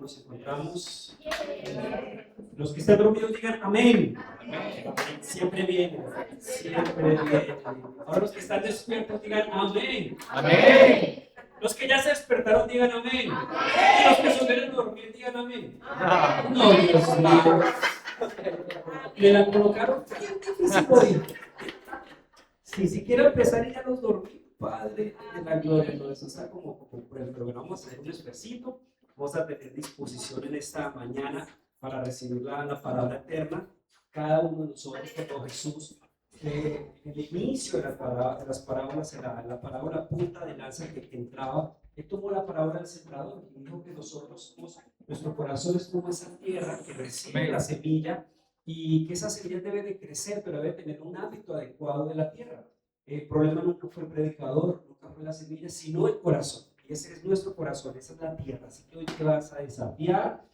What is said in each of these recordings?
nos encontramos. Los que están dormidos digan amén. Siempre viene, siempre viene. Ahora los que están despiertos digan amén. Amén. Los que ya se despertaron digan amén. Y los que se quieren dormir digan amén. No, Dios mío. Me la colocaron bien difícil hoy. Si quiero empezar y ya los dormí, Padre de la gloria, no, eso está como prueba. Pero bueno, vamos a hacer un esfuercito. Vamos a tener disposición en esta mañana para recibir la palabra eterna. Cada uno de nosotros, como Jesús, el inicio de las parábolas, la parábola punta de lanza que entraba, él tomó la parábola del sembrador y dijo que nosotros somos, nuestro corazón es como esa tierra que recibe la semilla y que esa semilla debe de crecer, pero debe tener un hábito adecuado de la tierra. El problema nunca fue el predicador, nunca fue la semilla, sino el corazón. Y ese es nuestro corazón, esa es la tierra. Así que hoy te vas a desafiar,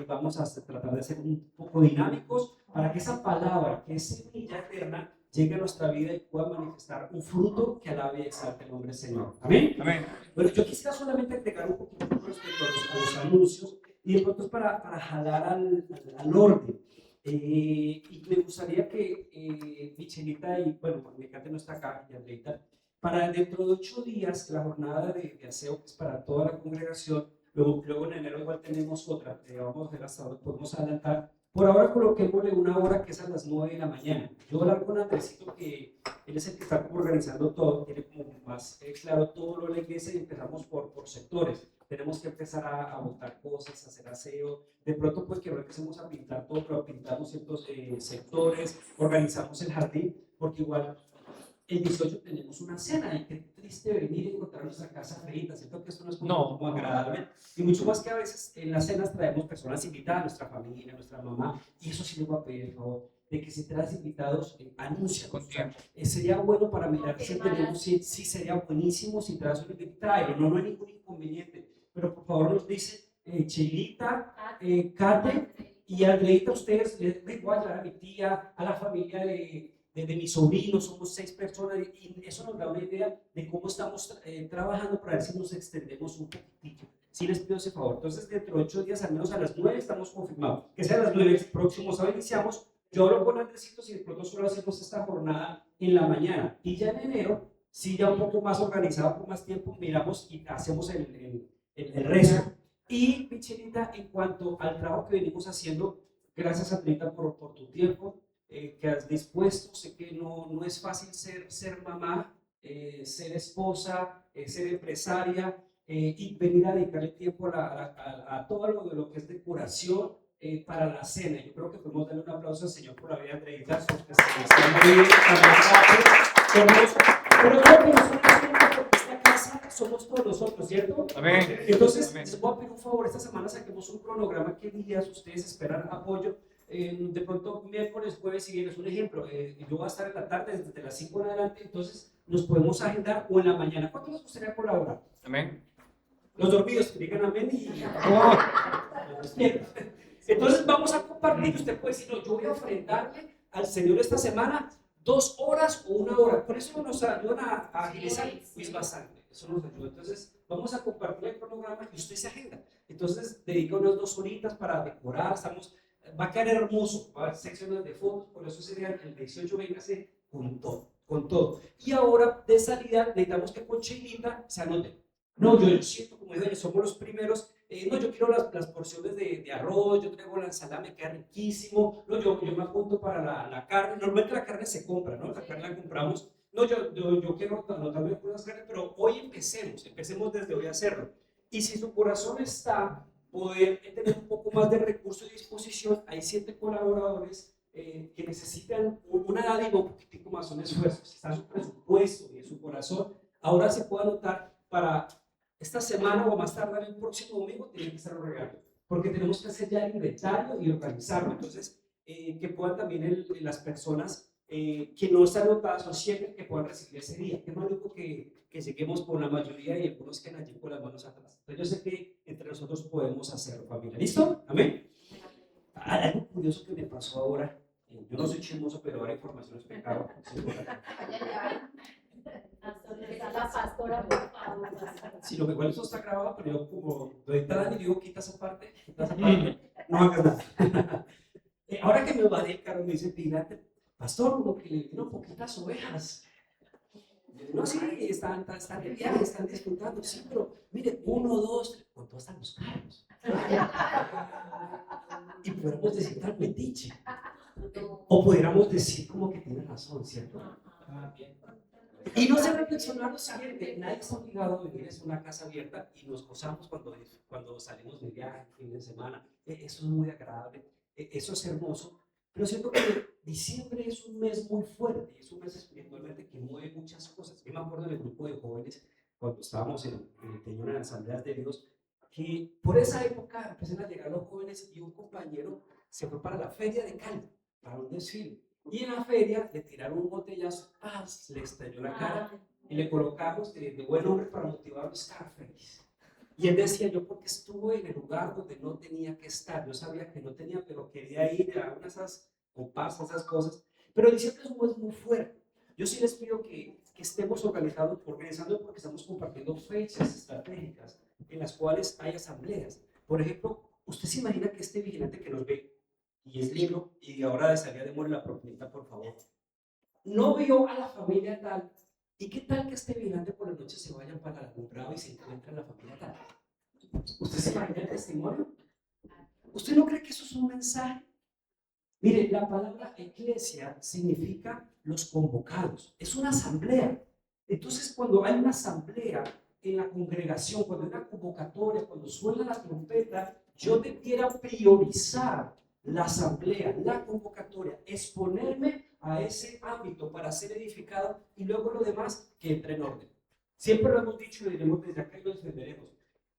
vamos a tratar de ser un poco dinámicos para que esa palabra, que es semilla eterna, llegue a nuestra vida y pueda manifestar un fruto que alabe y exalte el nombre del Señor. ¿Amén? Amén. Bueno, yo quisiera solamente agregar un poquito respecto a los anuncios y de pronto es para jalar al orden. Y me gustaría que Michelita y, bueno, Mecate no está acá, y Andreita, para dentro de 8 días, la jornada de aseo, que es para toda la congregación, luego en enero igual tenemos otra, vamos a ver hasta dónde podemos adelantar. Por ahora coloquémosle una hora que es a las 9 de la mañana. Yo voy a hablar con Andresito, que él es el que está como organizando todo, tiene como más claro todo lo de la iglesia y empezamos por sectores. Tenemos que empezar a botar cosas, a hacer aseo. De pronto, pues que no empecemos a pintar todo, pero pintamos ciertos sectores, organizamos el jardín, porque igual el 18 tenemos una cena y qué triste venir y encontrar nuestra casa feita. Siento que esto no es como agradable. Y mucho más que a veces en las cenas traemos personas invitadas, nuestra familia, nuestra mamá, y eso sí les voy a pedir el favor de que si traes invitados, anuncia con tiempo. Sería bueno para mirar si tenemos, sí sería buenísimo si traes un invitado, no hay ningún inconveniente, pero por favor nos dice Chilita, Kate y Andreita, ustedes les voy a llevar a mi tía, a la familia de mis sobrinos, somos 6 personas y eso nos da una idea de cómo estamos trabajando para ver si nos extendemos un poquitito. Sí les pido ese favor. Entonces, dentro de 8 días, al menos a las 9, estamos confirmados. Que sea a las 9, el próximo sábado iniciamos. Yo hablo con Andresito si de pronto solo hacemos esta jornada en la mañana. Y ya en enero, sí, ya un poco más organizado, con más tiempo, miramos y hacemos el resto. Y, Michelita, en cuanto al trabajo que venimos haciendo, gracias, Andrita, por tu tiempo. Que has dispuesto, sé que no es fácil ser mamá, ser esposa, ser empresaria y venir a dedicarle tiempo a todo lo que es decoración para la cena. Yo creo que podemos darle un aplauso al Señor por la vida de Andreita, porque está muy bien, pero creo que nosotros porque esta casa somos todos nosotros, ¿cierto? Amén. Entonces, Amén. les voy a pedir un favor, esta semana saquemos un cronograma, qué días ustedes esperan apoyo. De pronto miércoles, jueves y viernes, un ejemplo, yo voy a estar en la tarde desde las 5 en adelante, entonces nos podemos agendar o en la mañana. ¿Cuánto les gustaría colaborar? Amén. Los dormidos, que digan amén y entonces vamos a compartir. Usted puede decir, no, yo voy a ofrendarle al Señor esta semana 2 horas o 1 hora. Por eso nos ayudan a agilizar, pues bastante, eso nos ayuda. Entonces vamos a compartir el cronograma y usted se agenda. Entonces dedica unas 2 horitas para decorar, va a quedar hermoso, va a haber secciones de fotos, por eso sería el 18, véngase con todo. Y ahora, de salida, necesitamos que con Chelita se anote. No, yo siento, como digo, somos los primeros, no, yo quiero las porciones de arroz, yo traigo la ensalada, me queda riquísimo, no, yo me apunto para la carne, normalmente la carne se compra, ¿no? La carne la compramos, no, yo quiero anotarme con las carnes, pero hoy empecemos desde hoy a hacerlo. Y si su corazón está poder tener un poco más de recursos y disposición, hay 7 colaboradores que necesitan una dádiva un poquitico más, un esfuerzo. Si está en su presupuesto y en su corazón, ahora se puede anotar para esta semana o más tardar el próximo domingo, tienen que estar los regalos, porque tenemos que hacer ya el inventario y organizarlo. Entonces, que puedan también las personas que no están anotadas son 7 que puedan recibir ese día. Qué maluco que lleguemos con la mayoría y algunos queden allí con las manos atrás. Entonces yo sé que entre nosotros podemos hacerlo, familia. ¿Listo? ¿Amén? Algo curioso que me pasó ahora, yo no soy chismoso, pero ahora información es pecado. Está la pastora, por favor. Si lo que igual eso está grabado, pero yo como lo editan y digo, quita esa parte, no hagas nada. Ahora que me va de caro, me dice, fíjate, pastor, como que le dieron poquitas ovejas. No, sí, están de viaje, están disfrutando, sí, pero mire, 1, 2, 3, ¿cuánto están los carros? Y podemos decir tal metiche. O pudiéramos decir como que tiene razón, ¿cierto? Y no se reflexionar lo siguiente, nadie está obligado a vivir en una casa abierta y nos gozamos cuando salimos de viaje, fin de semana. Eso es muy agradable, eso es hermoso, pero siento que diciembre es un mes muy fuerte, es un mes espiritualmente que mueve muchas cosas. Yo me acuerdo del grupo de jóvenes, cuando estábamos en el Peñón, en las asambleas de Dios, que por esa época empezaron a llegar los jóvenes y un compañero se fue para la feria de Cali, para un desfile. Y en la feria le tiraron un botellazo, le estalló la cara y le colocamos de buen hombre para motivar a Scarface. Y él decía, yo porque estuve en el lugar donde no tenía que estar, yo sabía que no tenía, pero quería ir a una de esas comparsas, esas cosas. Pero diciembre es un mes muy fuerte. Yo sí les pido que estemos organizando porque estamos compartiendo fechas estratégicas en las cuales hay asambleas. Por ejemplo, usted se imagina que este vigilante que nos ve y es lindo, y ahora de salida démosle la propinita, por favor. No vio a la familia tal, y qué tal que este vigilante por la noche se vaya para la Bravo y se encuentra en la familia tal. ¿Usted se imagina el testimonio? ¿Usted no cree que eso es un mensaje? Mire, la palabra iglesia significa los convocados, es una asamblea. Entonces, cuando hay una asamblea en la congregación, cuando hay una convocatoria, cuando suena la trompeta, yo debiera priorizar la asamblea, la convocatoria, exponerme a ese ámbito para ser edificado y luego lo demás que entre en orden. Siempre lo hemos dicho y diremos desde acá y lo defenderemos.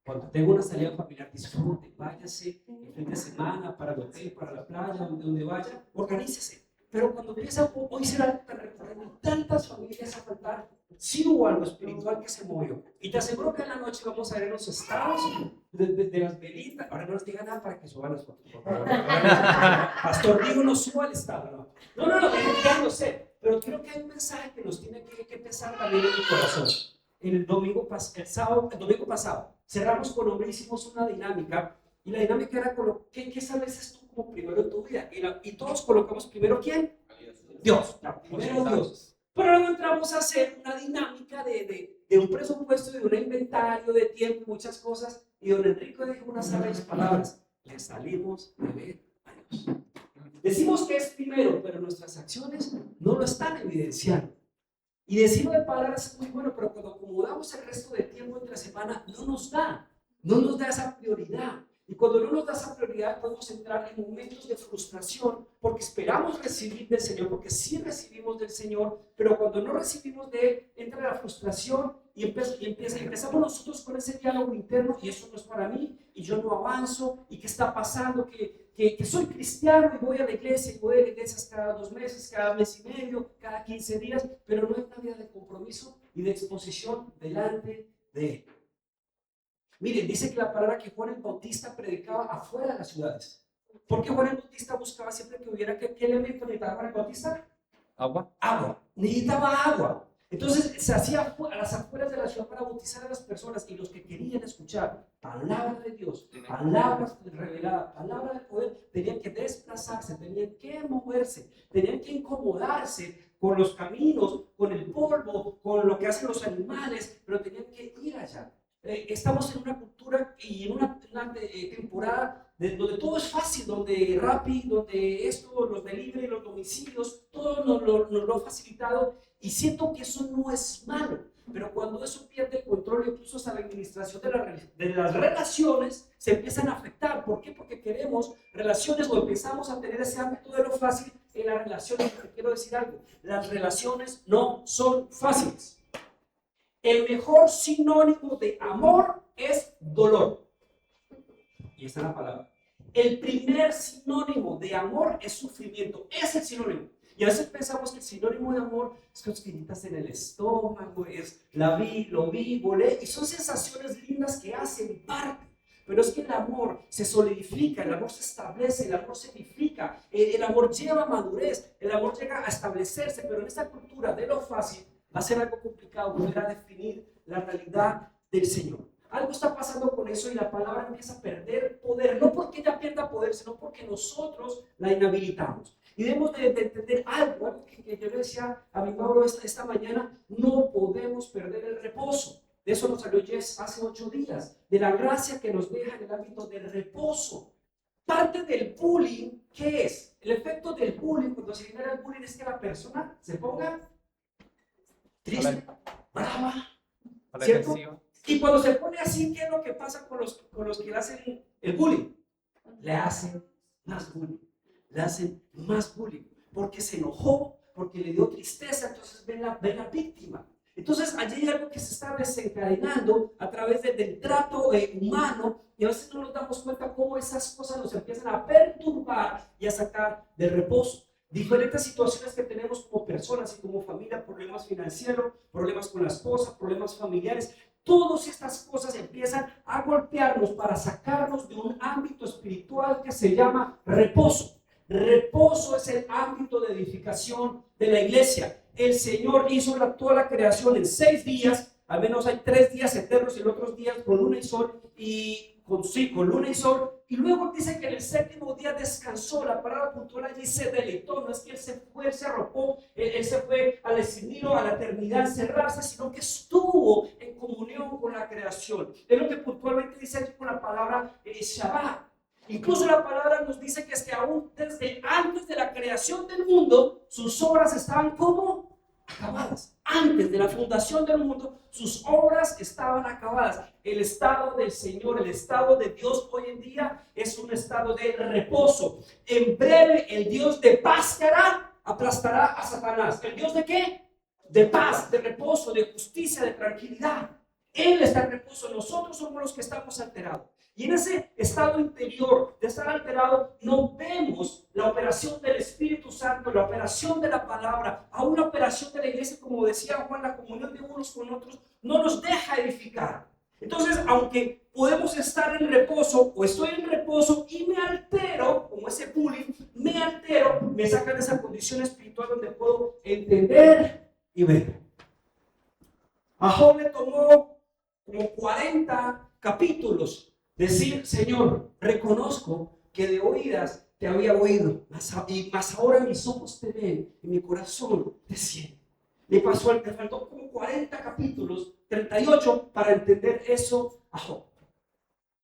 Cuando tenga una salida familiar, disfrute, váyase el fin de semana para el hotel, para la playa, donde vaya, organícese. Pero cuando empieza, hoy será tan recurrente, tantas familias a faltar, sí hubo algo espiritual que se movió. Y te aseguro que en la noche vamos a ver los estados de las velitas. Ahora no nos digan nada para que suban las fotos, por favor. Pastor, digo, no suba el estado. No, ya no sé. Pero creo que hay un mensaje que nos tiene que pensar también en el corazón. El domingo pasado, cerramos con hombre, hicimos una dinámica. Y la dinámica era, ¿qué estableces tú como primero en tu vida? Y todos colocamos primero, ¿quién? Dios. Primero Dios. Pero luego entramos a hacer una dinámica de un presupuesto, de un inventario, de tiempo, muchas cosas. Y don Enrique dijo unas sabias palabras. Le salimos de ver a Dios. Decimos que es primero, pero nuestras acciones no lo están evidenciando. Y decirlo de palabras es muy bueno, pero cuando acomodamos el resto del tiempo entre la semana, no nos da esa prioridad. Y cuando no nos da esa prioridad, podemos entrar en momentos de frustración porque esperamos recibir del Señor, porque sí recibimos del Señor, pero cuando no recibimos de Él, entra la frustración y empezamos nosotros con ese diálogo interno, y eso no es para mí, y yo no avanzo, y qué está pasando, que soy cristiano y voy a la iglesia, y voy a la iglesia cada 2 meses, cada mes y medio, cada 15 días, pero no hay una vida de compromiso y de exposición delante de Él. Miren, dice que la palabra que Juan el Bautista predicaba afuera de las ciudades. ¿Por qué Juan el Bautista buscaba siempre que hubiera qué elemento necesitaba Juan el Bautista? Agua. Necesitaba agua. Entonces se hacía a las afueras de la ciudad para bautizar a las personas, y los que querían escuchar palabra de Dios, palabras reveladas, palabra de poder, tenían que desplazarse, tenían que moverse, tenían que incomodarse con los caminos, con el polvo, con lo que hacen los animales, pero tenían que ir allá. Estamos en una cultura y en una temporada donde todo es fácil, donde Rappi, donde esto, los delivery, los domicilios, todo nos lo ha facilitado, y siento que eso no es malo, pero cuando eso pierde el control, incluso hasta la administración de las relaciones se empiezan a afectar. ¿Por qué? Porque queremos relaciones o empezamos a tener ese ámbito de lo fácil en las relaciones. Te quiero decir algo, las relaciones no son fáciles. El mejor sinónimo de amor es dolor. Y esta es la palabra. El primer sinónimo de amor es sufrimiento. Es el sinónimo. Y a veces pensamos que el sinónimo de amor es cosquillitas en el estómago, es lo vi, volé. Y son sensaciones lindas que hacen parte. Pero es que el amor se solidifica, el amor se establece, el amor se edifica, el amor lleva a madurez, el amor llega a establecerse. Pero en esta cultura de lo fácil, Va a ser algo complicado volver a definir la realidad del Señor. Algo está pasando con eso y la palabra empieza a perder poder, no porque ella pierda poder, sino porque nosotros la inhabilitamos. Y debemos de entender algo que yo le decía a mi Mauro esta mañana: no podemos perder el reposo. De eso nos habló Jess hace 8 días, de la gracia que nos deja en el ámbito del reposo. Parte del bullying, ¿qué es? El efecto del bullying, cuando se genera el bullying, es que la persona se ponga triste, brava, ¿cierto? Y cuando se pone así, ¿qué es lo que pasa con los que le hacen el bullying? Le hacen más bullying, le hacen más bullying, porque se enojó, porque le dio tristeza, entonces ven la víctima. Entonces allí hay algo que se está desencadenando a través del trato humano, y a veces no nos damos cuenta cómo esas cosas nos empiezan a perturbar y a sacar del reposo. Diferentes situaciones que tenemos como personas y como familia: problemas financieros, problemas con la esposa, problemas familiares. Todas estas cosas empiezan a golpearnos para sacarnos de un ámbito espiritual que se llama reposo. Reposo es el ámbito de edificación de la iglesia. El Señor hizo toda la creación en 6 días, al menos hay 3 días eternos y los otros días con luna y sol, con luna y sol, y luego dice que en el 7º día descansó. La palabra puntual allí se deleitó. No es que él se arropó, él se fue al exilio, a la eternidad, a encerrarse, sino que estuvo en comunión con la creación. Es lo que puntualmente dice aquí con la palabra Shabbat. Incluso la palabra nos dice que es que aún desde antes de la creación del mundo, sus obras estaban como acabadas. Antes de la fundación del mundo, sus obras estaban acabadas. El estado del Señor, el estado de Dios hoy en día es un estado de reposo. En breve, el Dios de paz, ¿qué hará? Aplastará a Satanás. ¿El Dios de qué? De paz, de reposo, de justicia, de tranquilidad. Él está en reposo. Nosotros somos los que estamos alterados. Y en ese estado interior de estar alterado, no vemos la operación del Espíritu Santo, la operación de la palabra, a una operación de la iglesia, como decía Juan, la comunión de unos con otros, no nos deja edificar. Entonces, aunque podemos estar en reposo, o estoy en reposo y me altero, como ese bullying, me altero, me saca de esa condición espiritual donde puedo entender y ver. A Job le tomó como 40 capítulos decir: Señor, reconozco que de oídas te había oído, mas ahora mis ojos te ven y mi corazón te siente. Le faltó como 40 capítulos, 38, para entender eso a Job.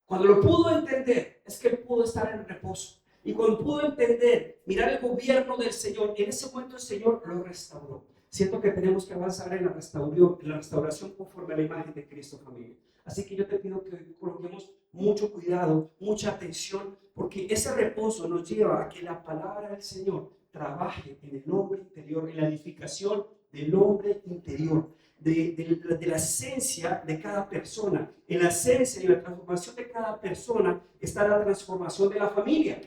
Cuando lo pudo entender, es que él pudo estar en reposo. Y cuando pudo entender, mirar el gobierno del Señor, en ese momento el Señor lo restauró. Siento que tenemos que avanzar en la restauración conforme a la imagen de Cristo, familia. Así que yo te pido que coloquemos mucho cuidado, mucha atención, porque ese reposo nos lleva a que la palabra del Señor trabaje en el hombre interior, en la edificación del hombre interior, de la esencia de cada persona. En la esencia y la transformación de cada persona está la transformación de la familia.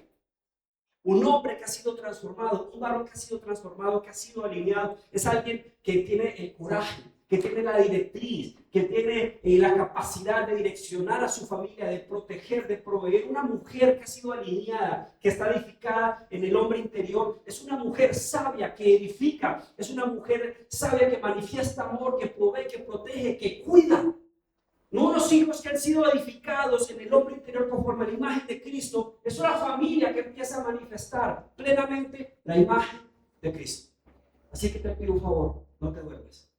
Un hombre que ha sido transformado, un varón que ha sido transformado, que ha sido alineado, es alguien que tiene el coraje, que tiene la directriz, que tiene la capacidad de direccionar a su familia, de proteger, de proveer. Una mujer que ha sido alineada, que está edificada en el hombre interior, es una mujer sabia que edifica, es una mujer sabia que manifiesta amor, que provee, que protege, que cuida. No unos hijos que han sido edificados en el hombre interior conforme a la imagen de Cristo. Es una familia que empieza a manifestar plenamente la imagen de Cristo. Así que te pido un favor, no te duermes.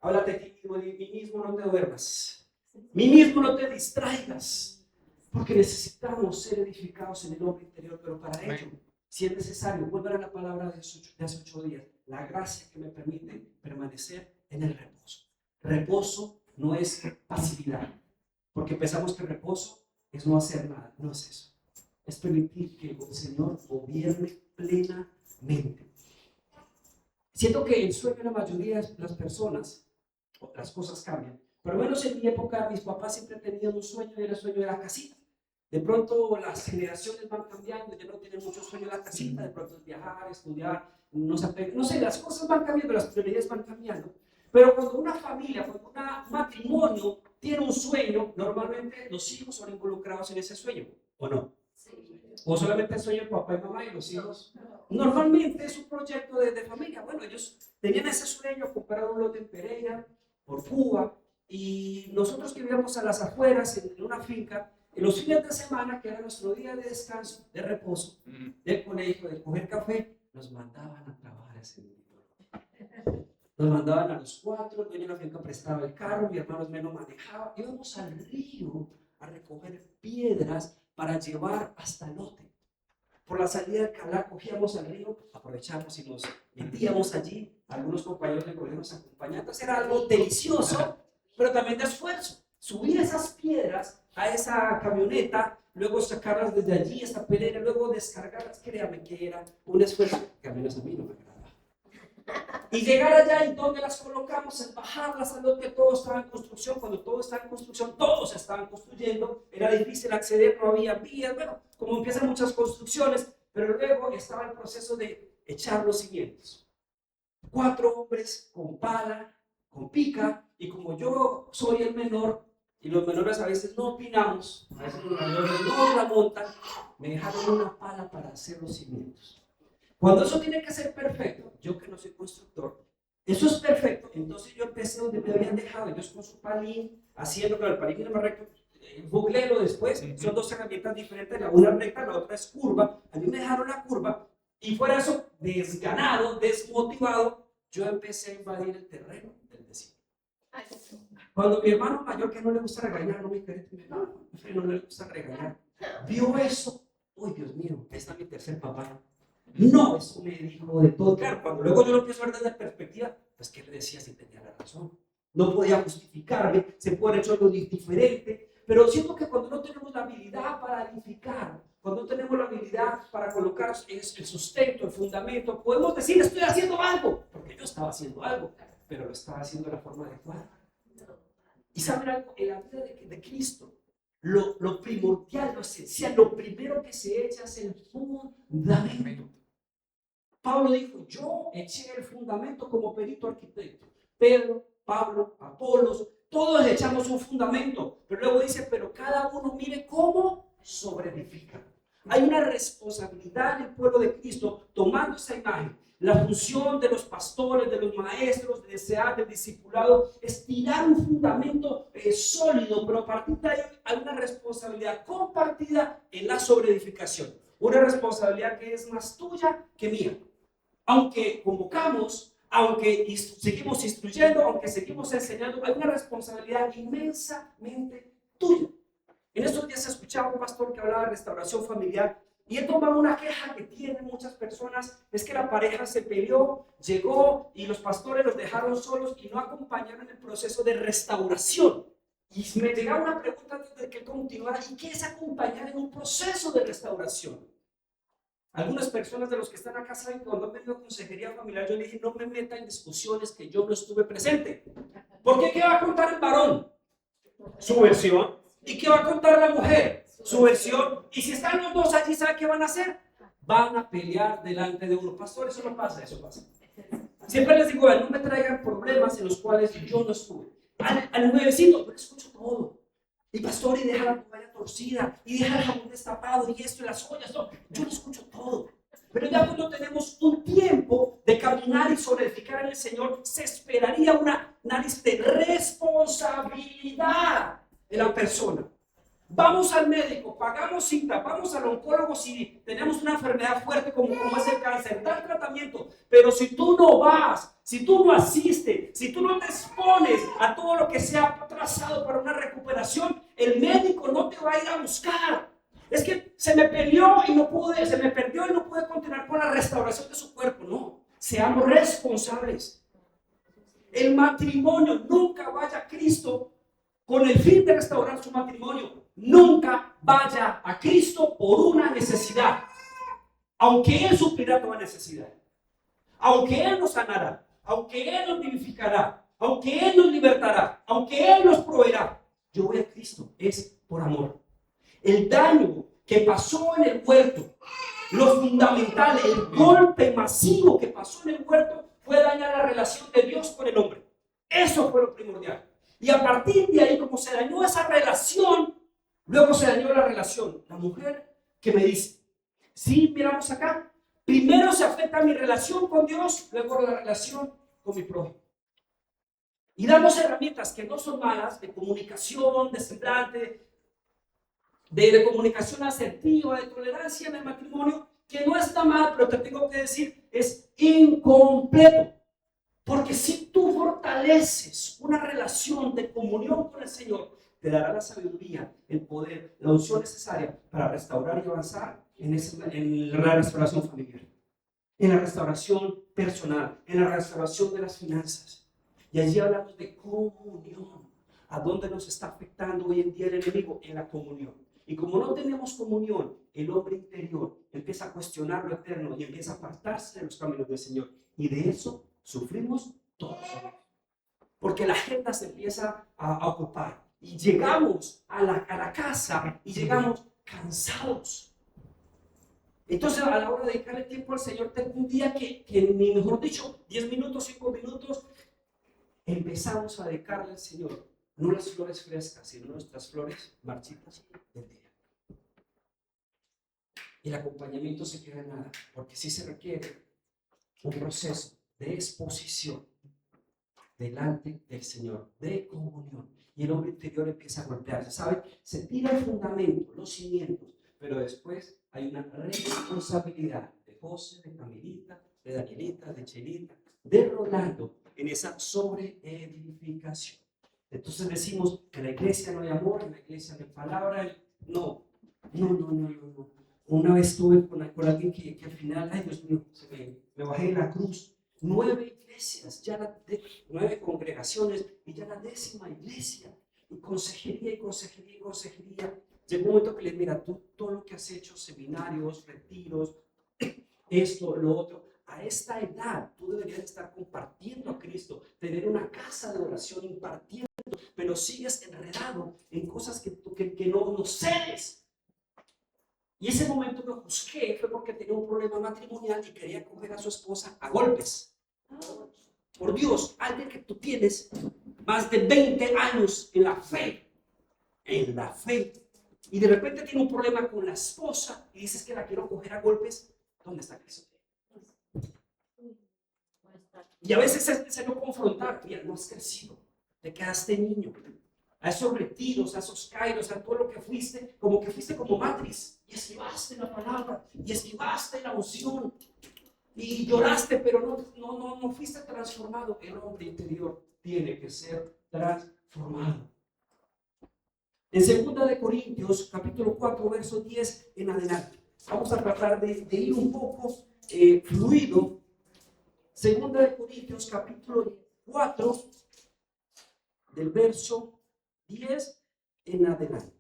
Háblate a ti mismo, de mí mismo no te duermas. Mí mismo no te distraigas. Porque necesitamos ser edificados en el hombre interior, pero para ello, si es necesario, volver a la palabra de hace 8 días. La gracia que me permite permanecer en el reposo. Reposo no es pasividad, porque pensamos que reposo es no hacer nada. No es eso. Es permitir que el Señor gobierne plenamente. Siento que el sueño de la mayoría de las personas, las cosas cambian. Por lo menos en mi época, mis papás siempre tenían un sueño, y era el sueño de la casita. De pronto las generaciones van cambiando, ya no tienen mucho sueño de la casita. De pronto es viajar, estudiar, no sé, las cosas van cambiando, las prioridades van cambiando. Pero cuando una familia, cuando un matrimonio tiene un sueño, normalmente los hijos son involucrados en ese sueño, ¿o no? ¿O solamente soy el papá y mamá y los hijos? Normalmente es un proyecto de familia. Bueno, ellos tenían ese sueño, compraron un lote en Pereira, por Cuba, y nosotros que vivíamos a las afueras, en una finca, en los fines de semana, que era nuestro día de descanso, de reposo, del colegio, de coger café, nos mandaban a trabajar ese día. Nos mandaban a los cuatro, el dueño de la finca prestaba el carro, mi hermano menos manejaba, íbamos al río a recoger piedras para llevar hasta el lote. Por la salida del Calá cogíamos al río, aprovechamos y nos metíamos allí, algunos compañeros del colegio nos acompañaban. Entonces era algo delicioso, pero también de esfuerzo. Subir esas piedras a esa camioneta, luego sacarlas desde allí, esta pelera, luego descargarlas, créame que era un esfuerzo que al menos a mí no me agradaba. Y llegar allá y donde las colocamos, en bajarlas a lo que todo estaba en construcción. Cuando todo estaba en construcción, todos estaban construyendo, era difícil acceder, no había vías, bueno, como empiezan muchas construcciones, pero luego estaba el proceso de echar los cimientos. 4 hombres con pala, con pica, y como yo soy el menor, y los menores a veces no opinamos, a veces los mayores no la montan, me dejaron una pala para hacer los cimientos. Cuando eso tiene que ser perfecto, yo que no soy constructor, eso es perfecto, entonces yo empecé donde me habían dejado, ellos con su palín, haciendo, claro, el palín era más recto, buglelo después, son 2 herramientas diferentes, la una es recta, la otra es curva, a mí me dejaron la curva, y fuera eso, desganado, desmotivado, yo empecé a invadir el terreno del vecino. Cuando mi hermano mayor, que no le gusta regañar, no le gusta regañar, vio eso, uy, Dios mío, está mi tercer papá. No, eso me dijo de todo. Claro, cuando luego yo lo empiezo a ver desde la perspectiva, pues ¿qué le decía si tenía la razón? No podía justificarme, se puede haber hecho algo diferente, pero siento que cuando no tenemos la habilidad para edificar, cuando no tenemos la habilidad para colocar el sustento, el fundamento, podemos decir estoy haciendo algo, porque yo estaba haciendo algo, pero lo estaba haciendo de la forma adecuada. Y saben algo, en la vida de Cristo, lo primordial, lo esencial, lo primero que se echa es el fundamento. Pablo dijo, yo eché el fundamento como perito arquitecto. Pedro, Pablo, Apolos, todos echamos un fundamento. Pero luego dice, pero cada uno mire cómo sobreedifica. Hay una responsabilidad del pueblo de Cristo tomando esa imagen. La función de los pastores, de los maestros, de desear, del discipulado, es tirar un fundamento sólido, pero a partir de ahí hay una responsabilidad compartida en la sobreedificación. Una responsabilidad que es más tuya que mía. Aunque convocamos, aunque seguimos instruyendo, aunque seguimos enseñando, hay una responsabilidad inmensamente tuya. En estos días escuchaba un pastor que hablaba de restauración familiar y él tomaba una queja que tienen muchas personas, es que la pareja se peleó, llegó y los pastores los dejaron solos y no acompañaron en el proceso de restauración. Y me llegaba una pregunta antes de que él continuara, ¿y qué es acompañar en un proceso de restauración? Algunas personas de los que están acá saben que cuando han venido a consejería familiar yo le dije, no me meta en discusiones que yo no estuve presente. ¿Por qué va a contar el varón? Su versión. ¿Y qué va a contar la mujer? Su versión. Y si están los dos allí, ¿saben qué van a hacer? Van a pelear delante de uno. Pastor, eso no pasa, eso pasa. Siempre les digo, no me traigan problemas en los cuales yo no estuve. Al nuevecito, yo le escucho todo. Y pastor, y deja la toalla torcida, y deja el jabón destapado, y esto, y las ollas, todo. Yo le escucho todo. Pero ya cuando tenemos un tiempo de caminar y sobreedificar en el Señor, se esperaría una nariz de responsabilidad de la persona. Vamos al médico, pagamos cita, vamos al oncólogo si tenemos una enfermedad fuerte como es el cáncer, da el tratamiento, pero si tú no vas, si tú no asistes, si tú no te expones a todo lo que se ha trazado para una recuperación, el médico no te va a ir a buscar. Es que se me perdió y no pude continuar con la restauración de su cuerpo. No, seamos responsables. El matrimonio, nunca vaya a Cristo con el fin de restaurar su matrimonio. Nunca vaya a Cristo por una necesidad, aunque Él suplirá toda necesidad, aunque Él nos sanará, aunque Él nos vivificará, aunque Él nos libertará, aunque Él nos proveerá. Yo voy a Cristo, es por amor. El daño que pasó en el huerto, lo fundamental, el golpe masivo que pasó en el huerto fue dañar la relación de Dios con el hombre. Eso fue lo primordial. Y a partir de ahí, como se dañó esa relación, luego se dañó la relación. La mujer que me dice, Si miramos acá, primero se afecta mi relación con Dios, luego la relación con mi prójimo. Y damos herramientas que no son malas, de comunicación, de semblante, de comunicación asertiva, de tolerancia en el matrimonio, que no está mal, pero te tengo que decir, es incompleto. Porque si tú fortaleces una relación de comunión con el Señor, te dará la sabiduría, el poder, la unción necesaria para restaurar y avanzar en la restauración familiar, en la restauración personal, en la restauración de las finanzas. Y allí hablamos de comunión. ¿A dónde nos está afectando hoy en día el enemigo? En la comunión. Y como no tenemos comunión, el hombre interior empieza a cuestionar lo eterno y empieza a apartarse de los caminos del Señor. Y de eso sufrimos todos. Porque la agenda se empieza a ocupar. Y llegamos a la casa y llegamos cansados. Entonces, a la hora de dedicarle tiempo al Señor, tengo un día que ni mejor dicho, 10 minutos, 5 minutos, empezamos a dedicarle al Señor. No las flores frescas, sino nuestras flores marchitas del día. Y el acompañamiento se queda en nada, porque sí se requiere un proceso de exposición delante del Señor, de comunión. Y el hombre interior empieza a golpearse, ¿sabe? Se tira el fundamento, los cimientos, pero después hay una responsabilidad de José, de Camilita, de Danielita, de Chelita, de Rolando, en esa sobreedificación. Entonces decimos que en la iglesia no hay amor, en la iglesia no hay palabra. No. Una vez estuve con alguien que al final, ay Dios mío, me bajé de la cruz. 9 iglesias, 9 congregaciones y ya la 10ª iglesia. Y consejería. Llegó un momento que le mira, tú todo lo que has hecho, seminarios, retiros, esto, lo otro. A esta edad tú deberías estar compartiendo a Cristo, tener una casa de oración impartiendo, pero sigues enredado en cosas que no cedes. Y ese momento que juzgué fue porque tenía un problema matrimonial y quería coger a su esposa a golpes. Por Dios, alguien que tú tienes más de 20 años en la fe, y de repente tiene un problema con la esposa y dices que la quiero coger a golpes, ¿dónde está Cristo? Y a veces es necesario confrontar, mira, no has crecido, te quedaste niño. A esos retiros, a esos kairos, a todo lo que fuiste como matriz, y esquivaste la palabra, y esquivaste la unción, y lloraste, pero no fuiste transformado. El hombre interior tiene que ser transformado. En 2 de Corintios, capítulo 4, verso 10 en adelante, vamos a tratar de ir un poco fluido. 2 de Corintios, capítulo 4, del verso 10 en adelante.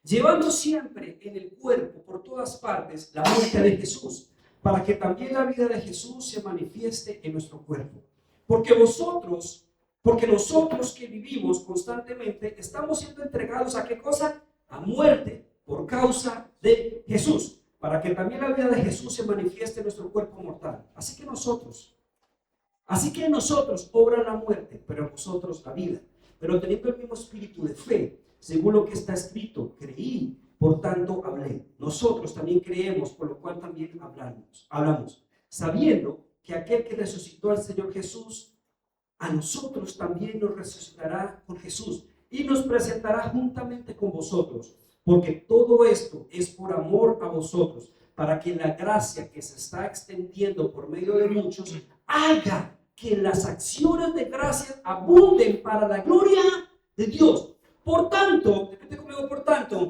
Llevando siempre en el cuerpo por todas partes la muerte de Jesús, para que también la vida de Jesús se manifieste en nuestro cuerpo. Porque nosotros que vivimos constantemente estamos siendo entregados a ¿qué cosa? A muerte por causa de Jesús, para que también la vida de Jesús se manifieste en nuestro cuerpo mortal. Así que nosotros obra la muerte, pero nosotros la vida. Pero teniendo el mismo espíritu de fe, según lo que está escrito, creí, por tanto hablé. Nosotros también creemos, por lo cual también hablamos, sabiendo que aquel que resucitó al Señor Jesús, a nosotros también nos resucitará con Jesús y nos presentará juntamente con vosotros, porque todo esto es por amor a vosotros, para que la gracia que se está extendiendo por medio de muchos haga que las acciones de gracia abunden para la gloria de Dios. Por tanto, repite conmigo, por tanto,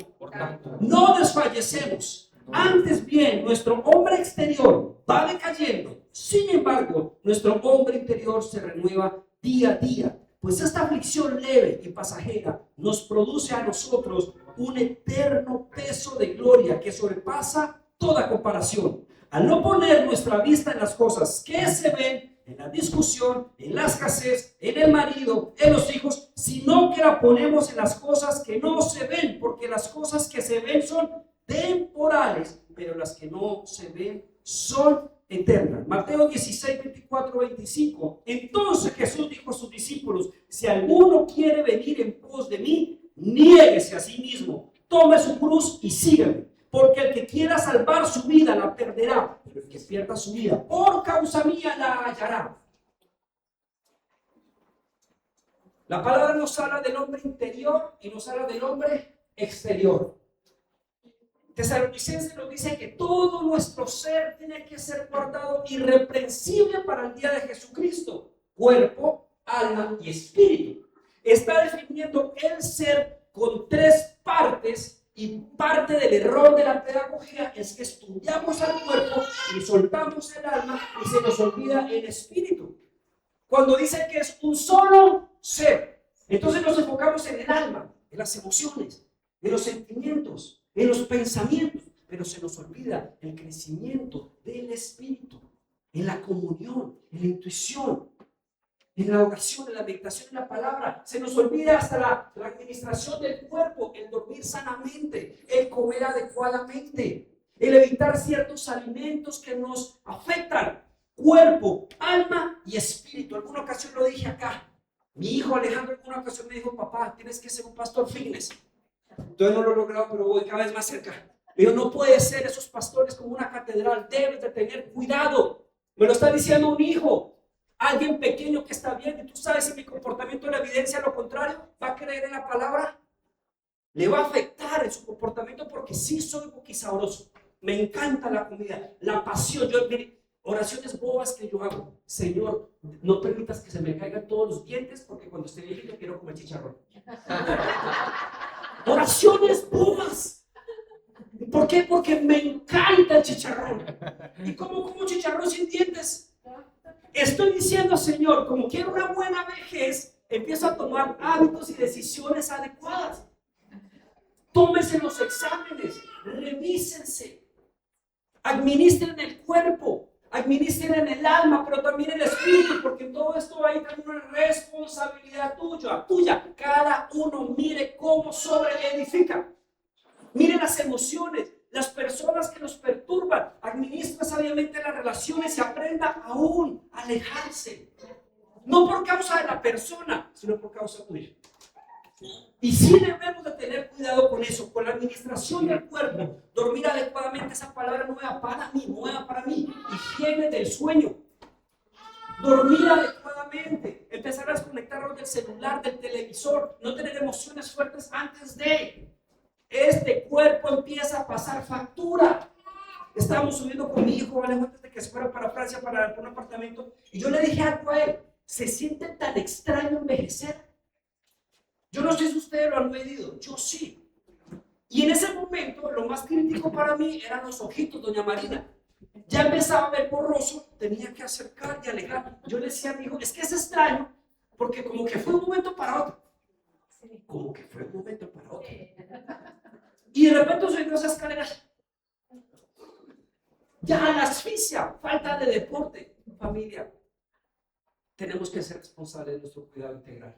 no desfallecemos. Antes bien, nuestro hombre exterior va decayendo. Sin embargo, nuestro hombre interior se renueva día a día. Pues esta aflicción leve y pasajera nos produce a nosotros un eterno peso de gloria que sobrepasa toda comparación. Al no poner nuestra vista en las cosas que se ven, en la discusión, en la escasez, en el marido, en los hijos, sino que la ponemos en las cosas que no se ven, porque las cosas que se ven son temporales, pero las que no se ven son eternas. Mateo 16, 24, 25. Entonces Jesús dijo a sus discípulos: si alguno quiere venir en pos de mí, niéguese a sí mismo, tome su cruz y sígame. Porque el que quiera salvar su vida la perderá, pero el que pierda su vida por causa mía la hallará. La palabra nos habla del hombre interior y nos habla del hombre exterior. Tesalonicenses nos dice que todo nuestro ser tiene que ser guardado irreprensible para el día de Jesucristo. Cuerpo, alma y espíritu. Está definiendo el ser con tres partes, y parte del error de la pedagogía es que estudiamos al cuerpo y soltamos el alma y se nos olvida el espíritu. Cuando dice que es un solo ser, entonces nos enfocamos en el alma, en las emociones, en los sentimientos, en los pensamientos, pero se nos olvida el crecimiento del espíritu, en la comunión, en la intuición, en la oración, en la meditación, en la palabra. Se nos olvida hasta la administración del cuerpo, el dormir sanamente, el comer adecuadamente, el evitar ciertos alimentos que nos afectan. Cuerpo, alma y espíritu. Alguna ocasión lo dije acá. Mi hijo Alejandro en una ocasión me dijo: papá, tienes que ser un pastor fitness. Entonces no lo he logrado, pero voy cada vez más cerca. Me dijo: no puede ser esos pastores como una catedral, debes de tener cuidado. Me lo está diciendo un hijo, alguien pequeño que está bien, y tú sabes si mi comportamiento es la evidencia lo contrario. ¿Va a creer en la palabra? Le va a afectar en su comportamiento, porque sí soy boquisabroso. Me encanta la comida, la pasión. Oraciones bobas que yo hago: Señor, no permitas que se me caigan todos los dientes, porque cuando esté viejito quiero comer chicharrón. Oraciones bobas. ¿Por qué? Porque me encanta el chicharrón. ¿Y cómo como chicharrón sin dientes? Estoy diciendo: Señor, como quiero una buena vejez, empiezo a tomar hábitos y decisiones adecuadas. Tómense los exámenes, revísense, administren el cuerpo, administren el alma, pero también el espíritu, porque todo esto va a ir con una responsabilidad tuya. Cada uno mire cómo edifica. Mire las emociones, las personas que nos perturban. Administra sabiamente las relaciones y aprenda aún a alejarse. No por causa de la persona, sino por causa tuya. Y sí debemos de tener cuidado con eso, con la administración del cuerpo. Dormir adecuadamente, esa palabra nueva para mí. Higiene del sueño. Dormir adecuadamente. Empezar a desconectarnos del celular, del televisor. No tener emociones fuertes antes de. Este cuerpo empieza a pasar factura. Estábamos subiendo con mi hijo, antes de que se fuera para Francia para un apartamento, y yo le dije algo a él: ¿se siente tan extraño envejecer? Yo no sé si ustedes lo han medido, yo sí. Y en ese momento lo más crítico para mí eran los ojitos, doña Marina. Ya empezaba a ver borroso, tenía que acercar y alejar. Yo le decía a mi hijo: es que es extraño, porque como que fue un momento para otro. Y de repente subí esas escaleras. Ya la asfixia, falta de deporte. Familia, tenemos que ser responsables de nuestro cuidado integral.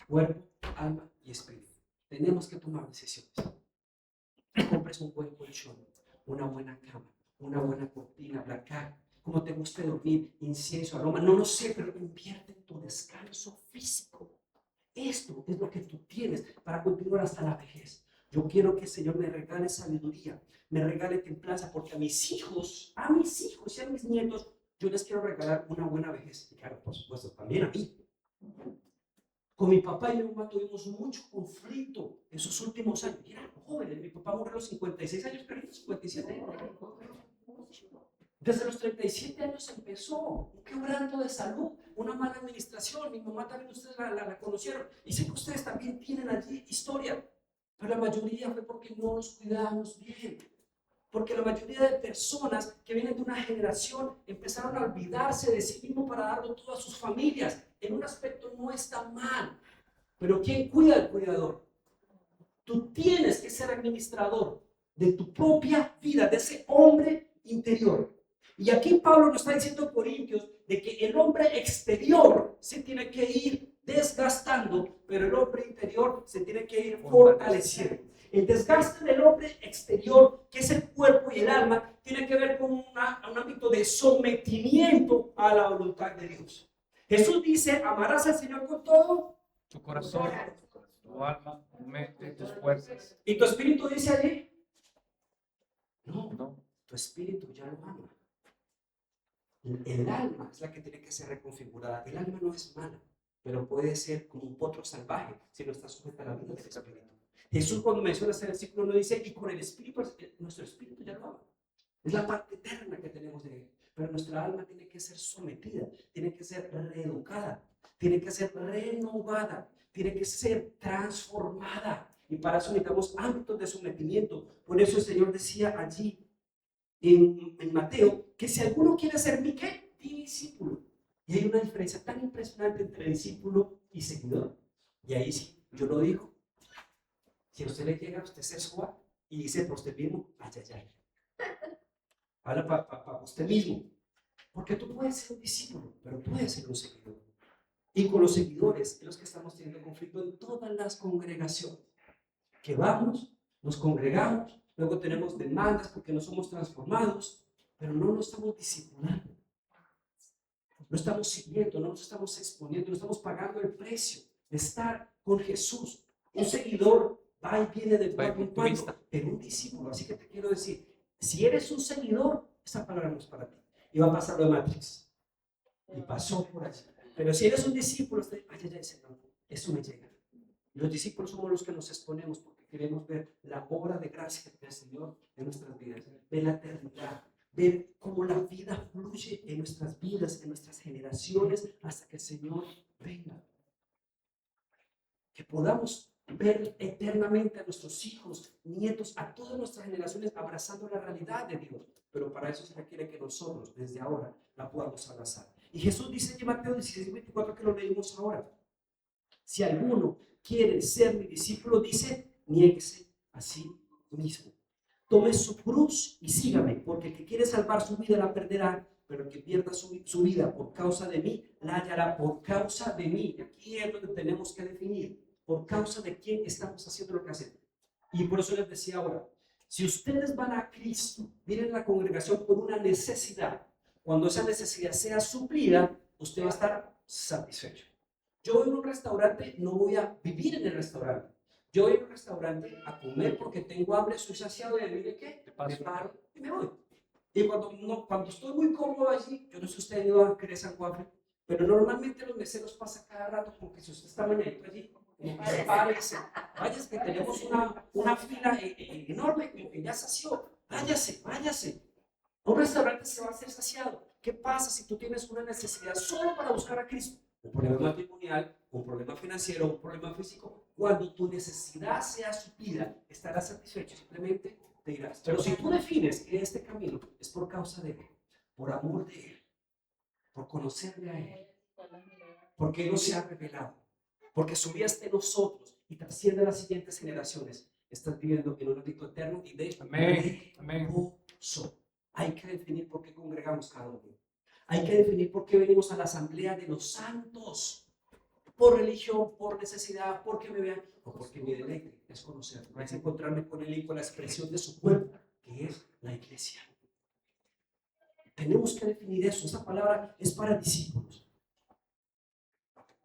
Cuerpo, alma y espíritu. Tenemos que tomar decisiones. Compres un buen colchón, una buena cama, una buena cortina, blanca, como te guste dormir, incienso, aroma, no lo sé, pero invierte en tu descanso físico. Esto es lo que tú tienes para continuar hasta la vejez. Yo quiero que el Señor me regale sabiduría, me regale templanza, porque a mis hijos y a mis nietos, yo les quiero regalar una buena vejez. Y claro, por supuesto, también a mí. Con mi papá y mi mamá tuvimos mucho conflicto esos últimos años. Eran jóvenes. Mi papá murió a los 56 años, pero a los 57. Desde los 37 años empezó un quebranto de salud, una mala administración. Mi mamá también, ustedes la conocieron. Y sé que ustedes también tienen allí historia. Pero la mayoría fue porque no nos cuidábamos bien. Porque la mayoría de personas que vienen de una generación empezaron a olvidarse de sí mismos para darlo todo a sus familias. En un aspecto no está mal, pero ¿quién cuida al cuidador? Tú tienes que ser administrador de tu propia vida, de ese hombre interior. Y aquí Pablo nos está diciendo a Corintios de que el hombre exterior se tiene que ir desgastando, pero el hombre interior se tiene que ir fortaleciendo. El desgaste del hombre exterior, que es el cuerpo y el alma, tiene que ver con un ámbito de sometimiento a la voluntad de Dios. Jesús dice: amarás al Señor con todo tu corazón, tu alma, tu mente, tus fuerzas. Y tu espíritu dice allí: tu espíritu ya lo ama. El alma es la que tiene que ser reconfigurada. El alma no es mala, pero puede ser como un potro salvaje si no está sujeta a la vida del espíritu. Jesús cuando menciona ese versículo no dice, y con el espíritu, nuestro espíritu ya lo ama. Es la parte eterna que tenemos de él. Pero nuestra alma tiene que ser sometida, tiene que ser reeducada, tiene que ser renovada, tiene que ser transformada. Y para eso necesitamos ámbitos de sometimiento. Por eso el Señor decía allí en Mateo que si alguno quiere ser mi ¿qué? Discípulo. Y hay una diferencia tan impresionante entre discípulo y seguidor. Y ahí sí, yo lo digo. Si a usted le llega, usted se suba y dice por usted mismo, ay, ay, ay. Habla para usted mismo. Porque tú puedes ser un discípulo, pero puedes ser un seguidor. Y con los seguidores es los que estamos teniendo conflicto en todas las congregaciones. Que vamos, nos congregamos, luego tenemos demandas porque no somos transformados, pero no nos estamos discipulando. No estamos siguiendo, no nos estamos exponiendo, no estamos pagando el precio de estar con Jesús. Un seguidor va y viene de cuando en cuando, pero un discípulo, así que te quiero decir, si eres un seguidor, esa palabra no es para ti. Y va a pasar lo de Matrix. Y pasó por allí. Pero si eres un discípulo, ay, ay, ay, Señor, eso me llega. Los discípulos somos los que nos exponemos porque queremos ver la obra de gracia del Señor en nuestras vidas, ver la eternidad, ver cómo la vida fluye en nuestras vidas, en nuestras generaciones, hasta que el Señor venga. Que podamos ver eternamente a nuestros hijos, nietos, a todas nuestras generaciones abrazando la realidad de Dios. Pero para eso se requiere que nosotros, desde ahora, la podamos abrazar. Y Jesús dice en Mateo 16:24, que lo leímos ahora. Si alguno quiere ser mi discípulo, dice, niéguese a sí mismo. Tome su cruz y sígame, porque el que quiere salvar su vida la perderá, pero el que pierda su vida por causa de mí, la hallará por causa de mí. Y aquí es donde tenemos que definir, por causa de quién estamos haciendo lo que hacemos. Y por eso les decía ahora, si ustedes van a Cristo, vienen a la congregación por una necesidad, cuando esa necesidad sea suplida, usted va a estar satisfecho. Yo voy a un restaurante, no voy a vivir en el restaurante. Yo voy a un restaurante a comer porque tengo hambre, soy saciado y adivine qué, me paro y me voy. Y cuando estoy muy cómodo allí, yo no sé si usted ha ido a Cres and Waffle, pero normalmente los meseros pasan cada rato como que si usted está mañanito allí, como que se pare y se, váyase que tenemos una fila enorme, como que ya sació, váyase. Un restaurante se va a hacer saciado. ¿Qué pasa si tú tienes una necesidad solo para buscar a Cristo? Un problema matrimonial, un problema financiero, un problema físico. Cuando tu necesidad sea suplida, estarás satisfecho. Simplemente te irás. Pero si tú defines que este camino es por causa de Él, por amor de Él, por conocerle a Él, porque Él no se ha revelado, porque su vida está en nosotros y trasciende a las siguientes generaciones, estás viviendo en un ámbito eterno y de reposo. Hay que definir por qué congregamos cada domingo. Hay que definir por qué venimos a la asamblea de los santos. Por religión, por necesidad, porque me vean, o porque mi deleite es conocerlo. Es encontrarme con Él y con la expresión de su cuerpo, que es la iglesia. Tenemos que definir eso. Esa palabra es para discípulos.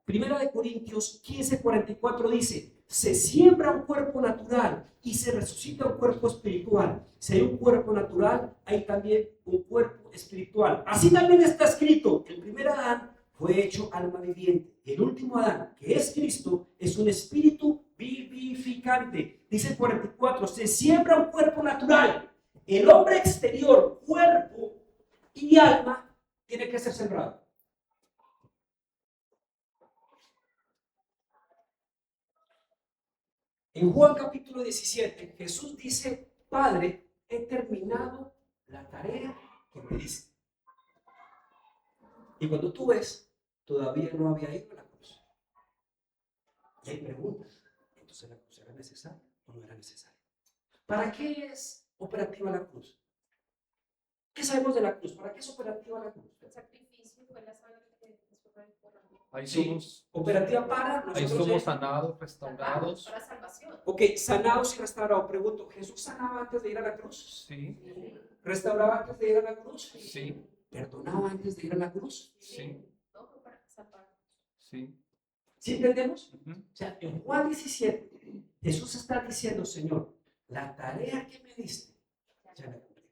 Primera de Corintios 15:44 dice, se siembra un cuerpo natural y se resucita un cuerpo espiritual. Si hay un cuerpo natural, hay también un cuerpo espiritual. Así también está escrito, el primer Adán fue hecho alma viviente. El último Adán, que es Cristo, es un espíritu vivificante. Dice el 44, se siembra un cuerpo natural. El hombre exterior, cuerpo y alma, tiene que ser sembrado. En Juan capítulo 17, Jesús dice, Padre, he terminado la tarea que me diste. Y cuando tú ves, todavía no había ido a la cruz. Y hay preguntas. Entonces, ¿la cruz era necesaria o no era necesaria? ¿Para qué es operativa la cruz? ¿Qué sabemos de la cruz? ¿Para qué es operativa la cruz? El sacrificio fue la sangre que después por la Ahí Sí, somos, operativa para nosotros. ahí somos sanados, restaurados. para salvación. Ok, sanados y restaurados. Pregunto, ¿Jesús sanaba antes de ir a la cruz? Sí, ¿Restauraba antes de ir a la cruz? sí, ¿Perdonaba antes de ir a la cruz? sí, No fue para salvar. sí. ¿Sí entendemos? Ujú. O sea, en Juan 17, Jesús está diciendo, Señor, la tarea que me diste, ya la cumplí.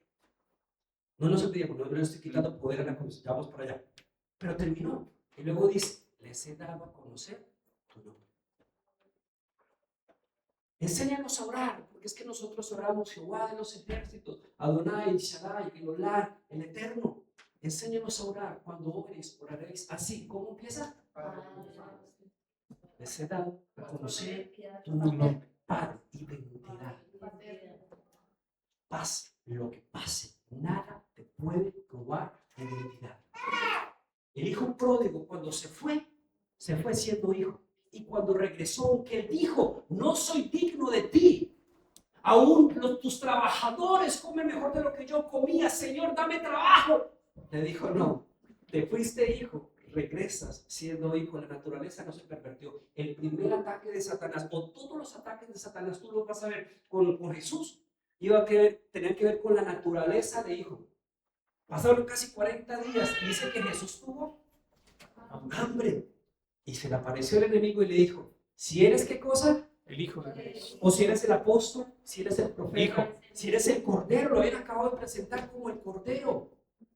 No nos olvidemos, no le estoy quitando poder a la cruz, ya vamos para allá. Pero terminó. Y luego dice, les he dado a conocer tu nombre. Enséñanos a orar, porque es que nosotros oramos Jehová de los ejércitos, Adonai, Shaddai, el Olá, el Eterno. Enséñanos a orar. Cuando ores, oraréis así. ¿Cómo empieza? Les he dado a conocer tu nombre, Padre, identidad. Pase lo que pase, nada te puede robar la identidad. El hijo pródigo, cuando se fue siendo hijo. Y cuando regresó, aunque él dijo, no soy digno de ti, aún tus trabajadores comen mejor de lo que yo comía, Señor, dame trabajo. Le dijo, no, te fuiste hijo, regresas siendo hijo. La naturaleza no se pervirtió. El primer ataque de Satanás, o todos los ataques de Satanás, tú los vas a ver con Jesús, tenían que ver con la naturaleza de hijo. Pasaron casi 40 días y dice que Jesús tuvo hambre. Y se le apareció el enemigo y le dijo, si eres qué cosa, El Hijo de Dios. o si eres el apóstol, si eres el profeta, Hijo. si eres el cordero, lo habían acabado de presentar como el cordero.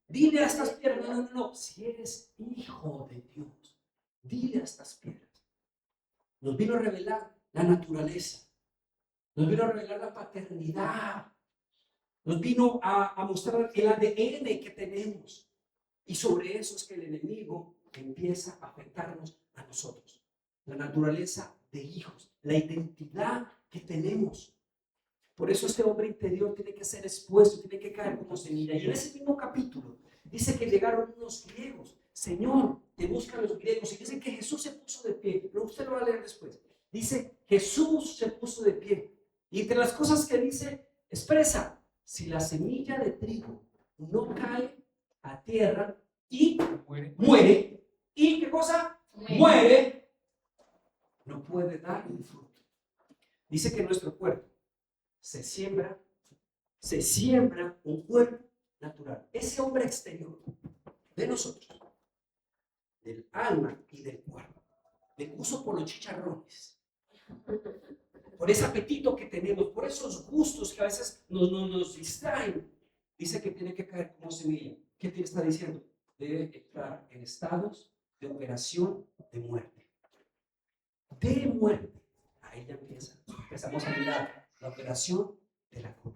Dile a estas piedras, no, si eres hijo de Dios, dile a estas piedras. Nos vino a revelar la naturaleza, nos vino a revelar la paternidad, nos vino a mostrar el ADN que tenemos. Y sobre eso es que el enemigo empieza a afectarnos a nosotros. La naturaleza de hijos, la identidad que tenemos. Por eso este hombre interior tiene que ser expuesto, tiene que caer como semilla. Y en ese mismo capítulo dice que llegaron unos griegos. Señor, te buscan los griegos. Y dice que Jesús se puso de pie. Pero usted lo va a leer después. Dice, Jesús se puso de pie. Y entre las cosas que dice, expresa, si la semilla de trigo no cae a tierra y muere. ¿Y qué cosa? Muere. No puede dar un fruto. Dice que nuestro cuerpo se siembra un cuerpo natural. Ese hombre exterior de nosotros, del alma y del cuerpo, del gusto por los chicharrones, por ese apetito que tenemos, por esos gustos que a veces nos distraen, dice que tiene que caer como semilla. ¿Qué te está diciendo? Debe entrar en estados de operación de muerte. De muerte. Ahí ya empezamos a mirar la operación de la cruz.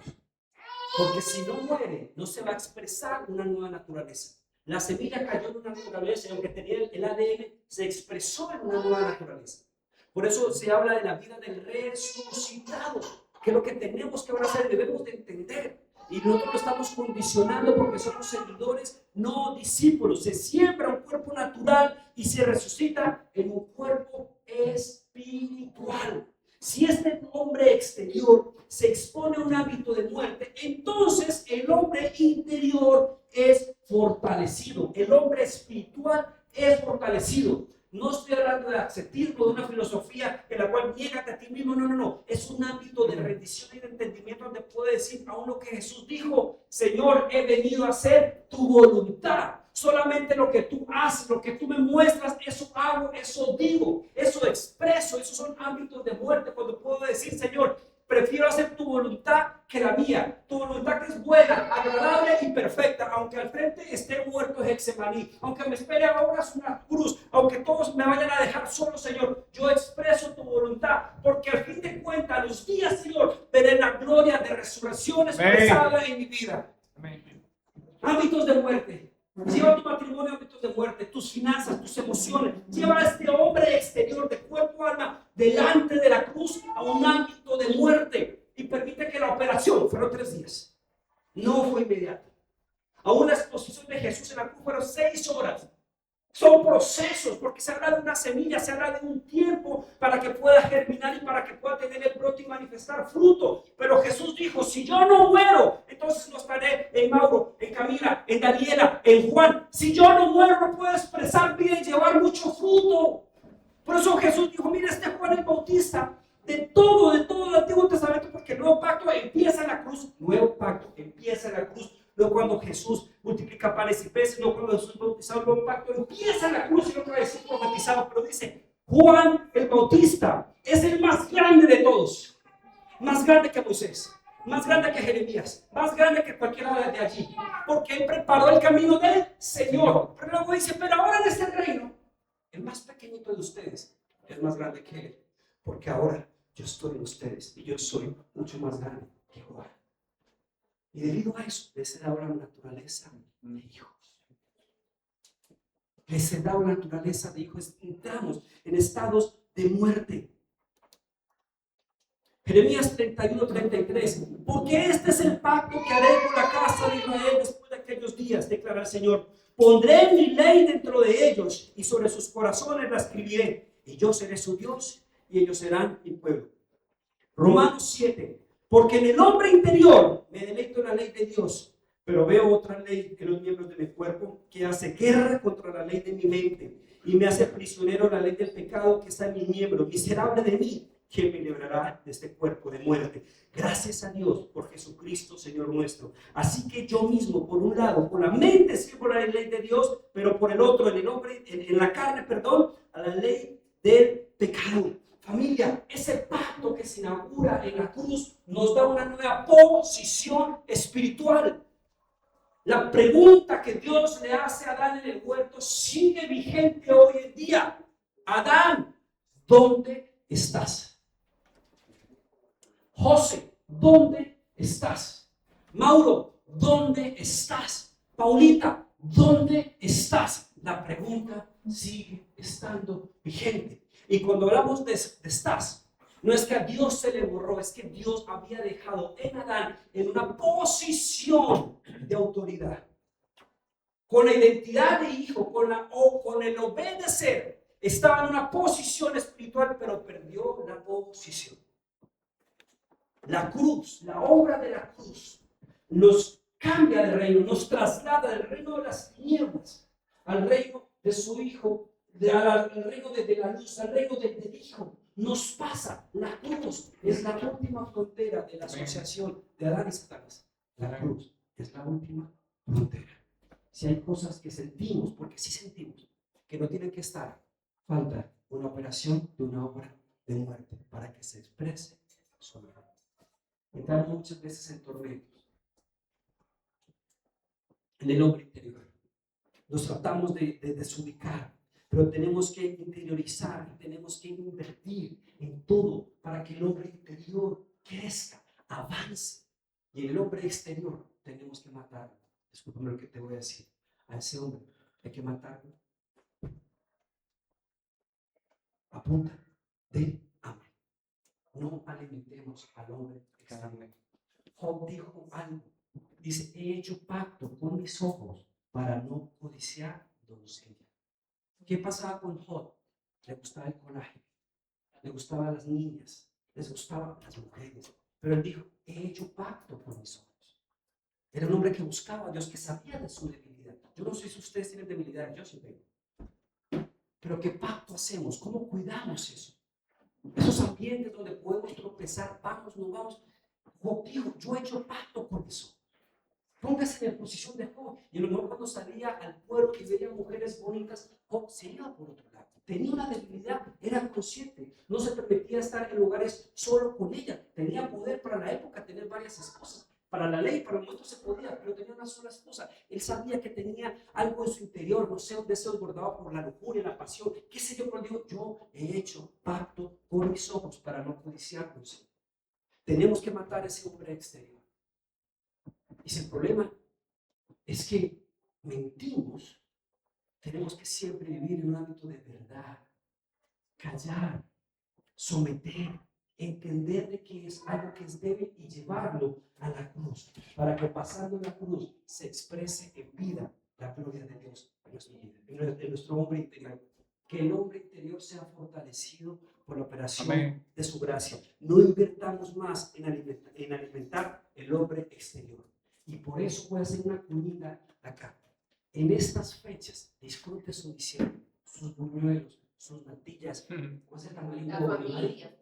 Porque si no muere, no se va a expresar una nueva naturaleza. La semilla cayó en una naturaleza y aunque tenía el ADN, se expresó en una nueva naturaleza. Por eso se habla de la vida del resucitado, que es lo que tenemos que ahora hacer, debemos de entender. Y nosotros lo estamos condicionando porque somos seguidores, no discípulos. Se siembra un cuerpo natural y se resucita en un cuerpo espiritual. Si este hombre exterior se expone a un hábito de muerte, entonces el hombre interior es fortalecido. El hombre espiritual es fortalecido. No estoy hablando de ascetismo, de una filosofía en la cual niégate a ti mismo. No. Es un ámbito de rendición y de entendimiento donde puede decir aún lo que Jesús dijo. Señor, he venido a hacer tu voluntad. Solamente lo que tú haces, lo que tú me muestras, eso hago, eso digo, eso expreso. Esos son ámbitos de muerte cuando puedo decir, Señor, prefiero hacer tu voluntad que la mía. Tu voluntad que es buena, agradable y perfecta. Aunque al frente esté muerto Getsemaní, aunque me espere ahora una cruz, aunque todos me vayan a dejar solo, Señor, yo expreso tu voluntad. Porque al fin de cuentas, los días, Señor, veré la gloria de resurrección expresada en mi vida. Amén. Ámbitos de muerte. Lleva tu matrimonio a ámbitos de muerte, tus finanzas, tus emociones. Lleva a este hombre exterior de cuerpo, alma, delante de la cruz a un ámbito de muerte. Y permite que la operación, fueron 3 días, no fue inmediata. Aún la exposición de Jesús en la cruz fueron 6 horas. Son procesos, porque se habla de una semilla, se habla de un tiempo para que pueda germinar y para que pueda tener el brote y manifestar fruto. Pero Jesús dijo, si yo no muero, entonces no estaré en Mauro, en Camila, en Daniela, en Juan. Si yo no muero, no puedo expresar vida y llevar mucho fruto. Por eso Jesús dijo, mira este Juan el Bautista, de todo el Antiguo Testamento, porque el nuevo pacto empieza en la cruz. Nuevo pacto empieza en la cruz. No cuando Jesús multiplica panes y peces, no cuando Jesús bautizado, el nuevo pacto empieza en la cruz y no otra vez profetizado, pero dice, Juan el Bautista es el más grande de todos, más grande que Moisés, más grande que Jeremías, más grande que cualquiera de allí, porque él preparó el camino del Señor. Pero luego dice, pero ahora en este reino, el más pequeñito de ustedes es más grande que él, porque ahora yo estoy en ustedes y yo soy mucho más grande que Jehová. Y debido a eso, les he dado la naturaleza de hijos. Les he dado la naturaleza de hijos. Entramos en estados de muerte. Jeremías 31:33. Porque este es el pacto que haré con la casa de Israel después de aquellos días, declara el Señor. Pondré mi ley dentro de ellos y sobre sus corazones la escribiré. Y yo seré su Dios y ellos serán mi pueblo. Romanos 7. Porque en el hombre interior me deleito en la ley de Dios, pero veo otra ley en los miembros de mi cuerpo que hace guerra contra la ley de mi mente y me hace prisionero la ley del pecado que está en mis miembros. Miserable de mí, ¿quién me librará de este cuerpo de muerte? Gracias a Dios por Jesucristo, Señor nuestro. Así que yo mismo, por un lado, con la mente sirvo la ley de Dios, pero por el otro, en el hombre, en la carne, perdón, a la ley del pecado. Familia, ese pacto que se inaugura en la cruz nos da una nueva posición espiritual. La pregunta que Dios le hace a Adán en el huerto sigue vigente hoy en día. Adán, ¿dónde estás? José, ¿dónde estás? Mauro, ¿dónde estás? Paulita, ¿dónde estás? La pregunta sigue estando vigente. Y cuando hablamos de estás, no es que a Dios se le borró, es que Dios había dejado en Adán en una posición de autoridad. Con la identidad de hijo, con el obedecer, estaba en una posición espiritual, pero perdió la posición. La cruz, la obra de la cruz, nos cambia de reino, nos traslada del reino de las tinieblas al reino de su hijo, al reino de la luz, al reino del hijo. Nos pasa, la cruz es la última frontera de la asociación de Adán y Satanás. La cruz es la última frontera. Si hay cosas que sentimos, porque sí sentimos, que no tienen que estar, falta una operación de una obra de muerte para que se exprese sobre él. Entramos muchas veces en tormentos en el hombre interior. Nos tratamos de desubicar, pero tenemos que interiorizar, tenemos que invertir en todo para que el hombre interior crezca, avance. Y en el hombre exterior tenemos que matarlo. Discúlpame lo que te voy a decir. A ese hombre hay que matarlo a punta de hambre. No alimentemos al hombre exterior. Job dijo algo. Dice, he hecho pacto con mis ojos para no codiciar doncella. ¿Qué pasaba con Job? Le gustaba el coraje, le gustaban las niñas, les gustaban las mujeres. Pero él dijo, he hecho pacto con mis ojos. Era un hombre que buscaba a Dios, que sabía de su debilidad. Yo no sé si ustedes tienen debilidad, yo sí tengo. Pero ¿qué pacto hacemos? ¿Cómo cuidamos eso? Esos ambientes donde podemos tropezar, vamos, no vamos. Job dijo, yo he hecho pacto con eso. Póngase en la posición de Job. Y a lo mejor cuando salía al pueblo y veía mujeres bonitas, Job se iba por otro lado. Tenía una debilidad, era consciente. No se permitía estar en lugares solo con ella. Tenía poder para la época tener varias esposas. Para la ley, para el momento se podía, pero tenía una sola esposa. Él sabía que tenía algo en su interior, no sé, un deseo desbordado por la lujuria, la pasión, qué sé yo, pero digo, yo he hecho pacto con mis ojos para no codiciarlos. Tenemos que matar a ese hombre exterior. Y si el problema es que mentimos, tenemos que siempre vivir en un ámbito de verdad, callar, someter, entender de que es algo que es débil y llevarlo a la cruz, para que pasando la cruz se exprese en vida la gloria de Dios en nuestra vida, en nuestro hombre interior. Que el hombre interior sea fortalecido por la operación Amén. de su gracia. No invertamos más en alimentar el hombre exterior. Y por eso voy a hacer una cuñita acá. En estas fechas, disfrute su diciembre, sus buñuelos, sus natillas. ¿Cómo es el tamalito? La familia.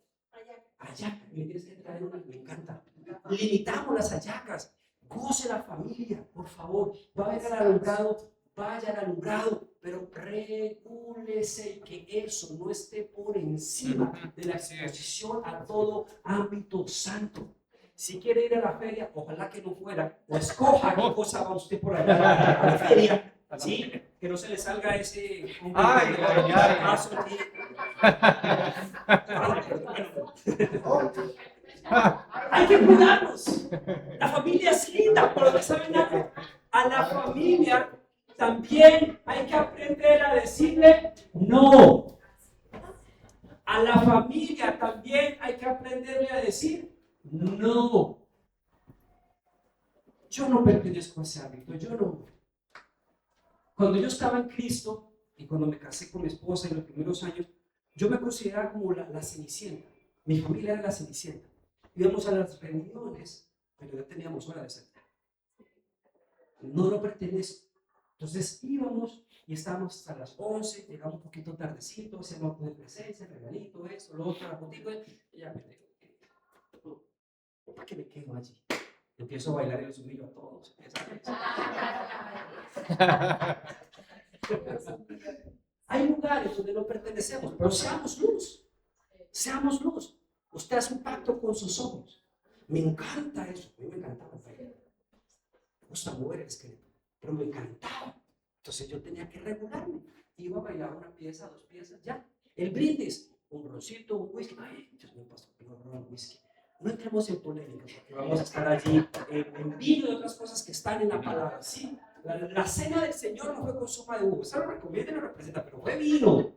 Hallaca, me tienes que traer una, me encanta. Limitamos las hallacas. Goce la familia, por favor. Va a haber al alumbrado, vaya al alumbrado, pero regúlese que eso no esté por encima de la exposición a todo ámbito santo. Si quiere ir a la feria, ojalá que no fuera, o escoja qué cosa va usted por allá a la feria, ¿sí? Que no se le salga ese... Ay, ay, ay. paso aquí. Hay que cuidarnos. La familia es linda, pero ¿saben algo? A la familia también hay que aprender a decirle no. A la familia también hay que aprenderle a decir no. Yo no pertenezco a ese hábito, yo no. Cuando yo estaba en Cristo y cuando me casé con mi esposa en los primeros años, yo me consideraba como la cenicienta. Mi familia era la cenicienta. Íbamos a las reuniones, pero ya teníamos hora de salida. No pertenezco. Entonces íbamos y estábamos hasta las 11, llegamos un poquito tardecito, hacíamos acto de presencia, regalito, esto, lo otro, la fotito, y ya me digo, ¿para qué me quedo allí? Empiezo a bailar y los humillo a todos. Hay lugares donde no pertenecemos, pero seamos luz. Seamos luz. Usted hace un pacto con sus ojos. Me encanta eso. A mí me encantaba bailar. Me gusta mover el esqueleto, pero me encantaba. Entonces yo tenía que regularme. Iba a bailar una pieza, dos piezas, ya. El brindis, un roncito, un whisky. Ay, Dios mío, pastor, pero ron, whisky. No entremos en polémica, porque vamos a estar allí en vino y otras cosas que están en la palabra. ¿Sí? La cena del Señor no fue con sopa de uva. Eso lo recomienda y lo representa, pero fue vino.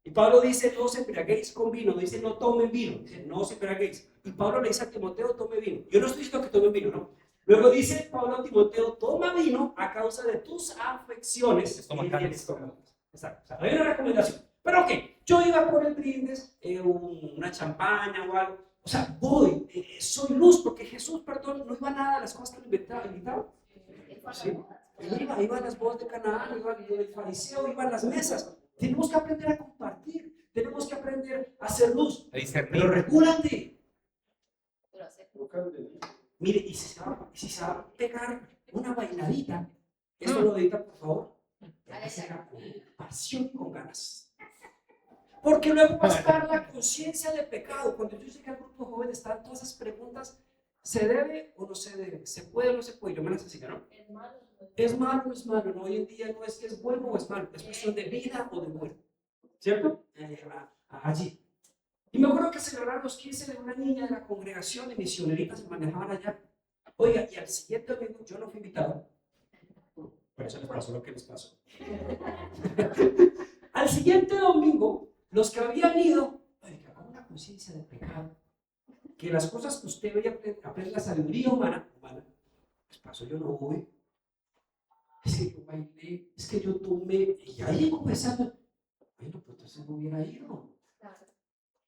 Y Pablo dice, no os embriaguéis con vino. Dice, no tomen vino. Dice, no os embriaguéis. Y Pablo le dice a Timoteo, tome vino. Yo no estoy diciendo que tomen vino, ¿no? Luego dice Pablo a Timoteo, toma vino a causa de tus afecciones estomacales. Exacto. O sea, hay una recomendación. Pero ok, yo iba por el brindis, una champaña o algo. O sea, voy, soy luz, porque Jesús, perdón, no iba nada a las cosas que le invitaba. ¿Sí? Iba a las bodas de Canaán, iba el fariseo, iba a las mesas. Tenemos que aprender a compartir, tenemos que aprender a hacer luz. Pero regúlate. Mire, y si se va a pegar una bailadita, esto lo edita, por favor, que se haga con pasión y con ganas. Porque luego va a estar la conciencia de pecado. Cuando yo llegué al grupo joven, están todas esas preguntas: ¿se debe o no se debe? ¿Se puede o no se puede? Yo me las hacía, ¿no? ¿Es malo o no es malo? No, hoy en día no es que es bueno o es malo, es cuestión de vida o de muerte. ¿Cierto? Allí. Y me acuerdo que celebraron los 15 de una niña de la congregación de misioneritas que manejaban allá. Oiga, y al siguiente domingo yo no fui invitado. Por eso les pasó lo que les pasó. Al siguiente domingo, los que habían ido, oiga, con una conciencia de pecado, que las cosas que usted veía, aprende la sabiduría humana, pues pasó, yo no voy. Es que yo bailé, es que yo tomé, y ahí confesando, bueno, pues entonces no hubiera ido.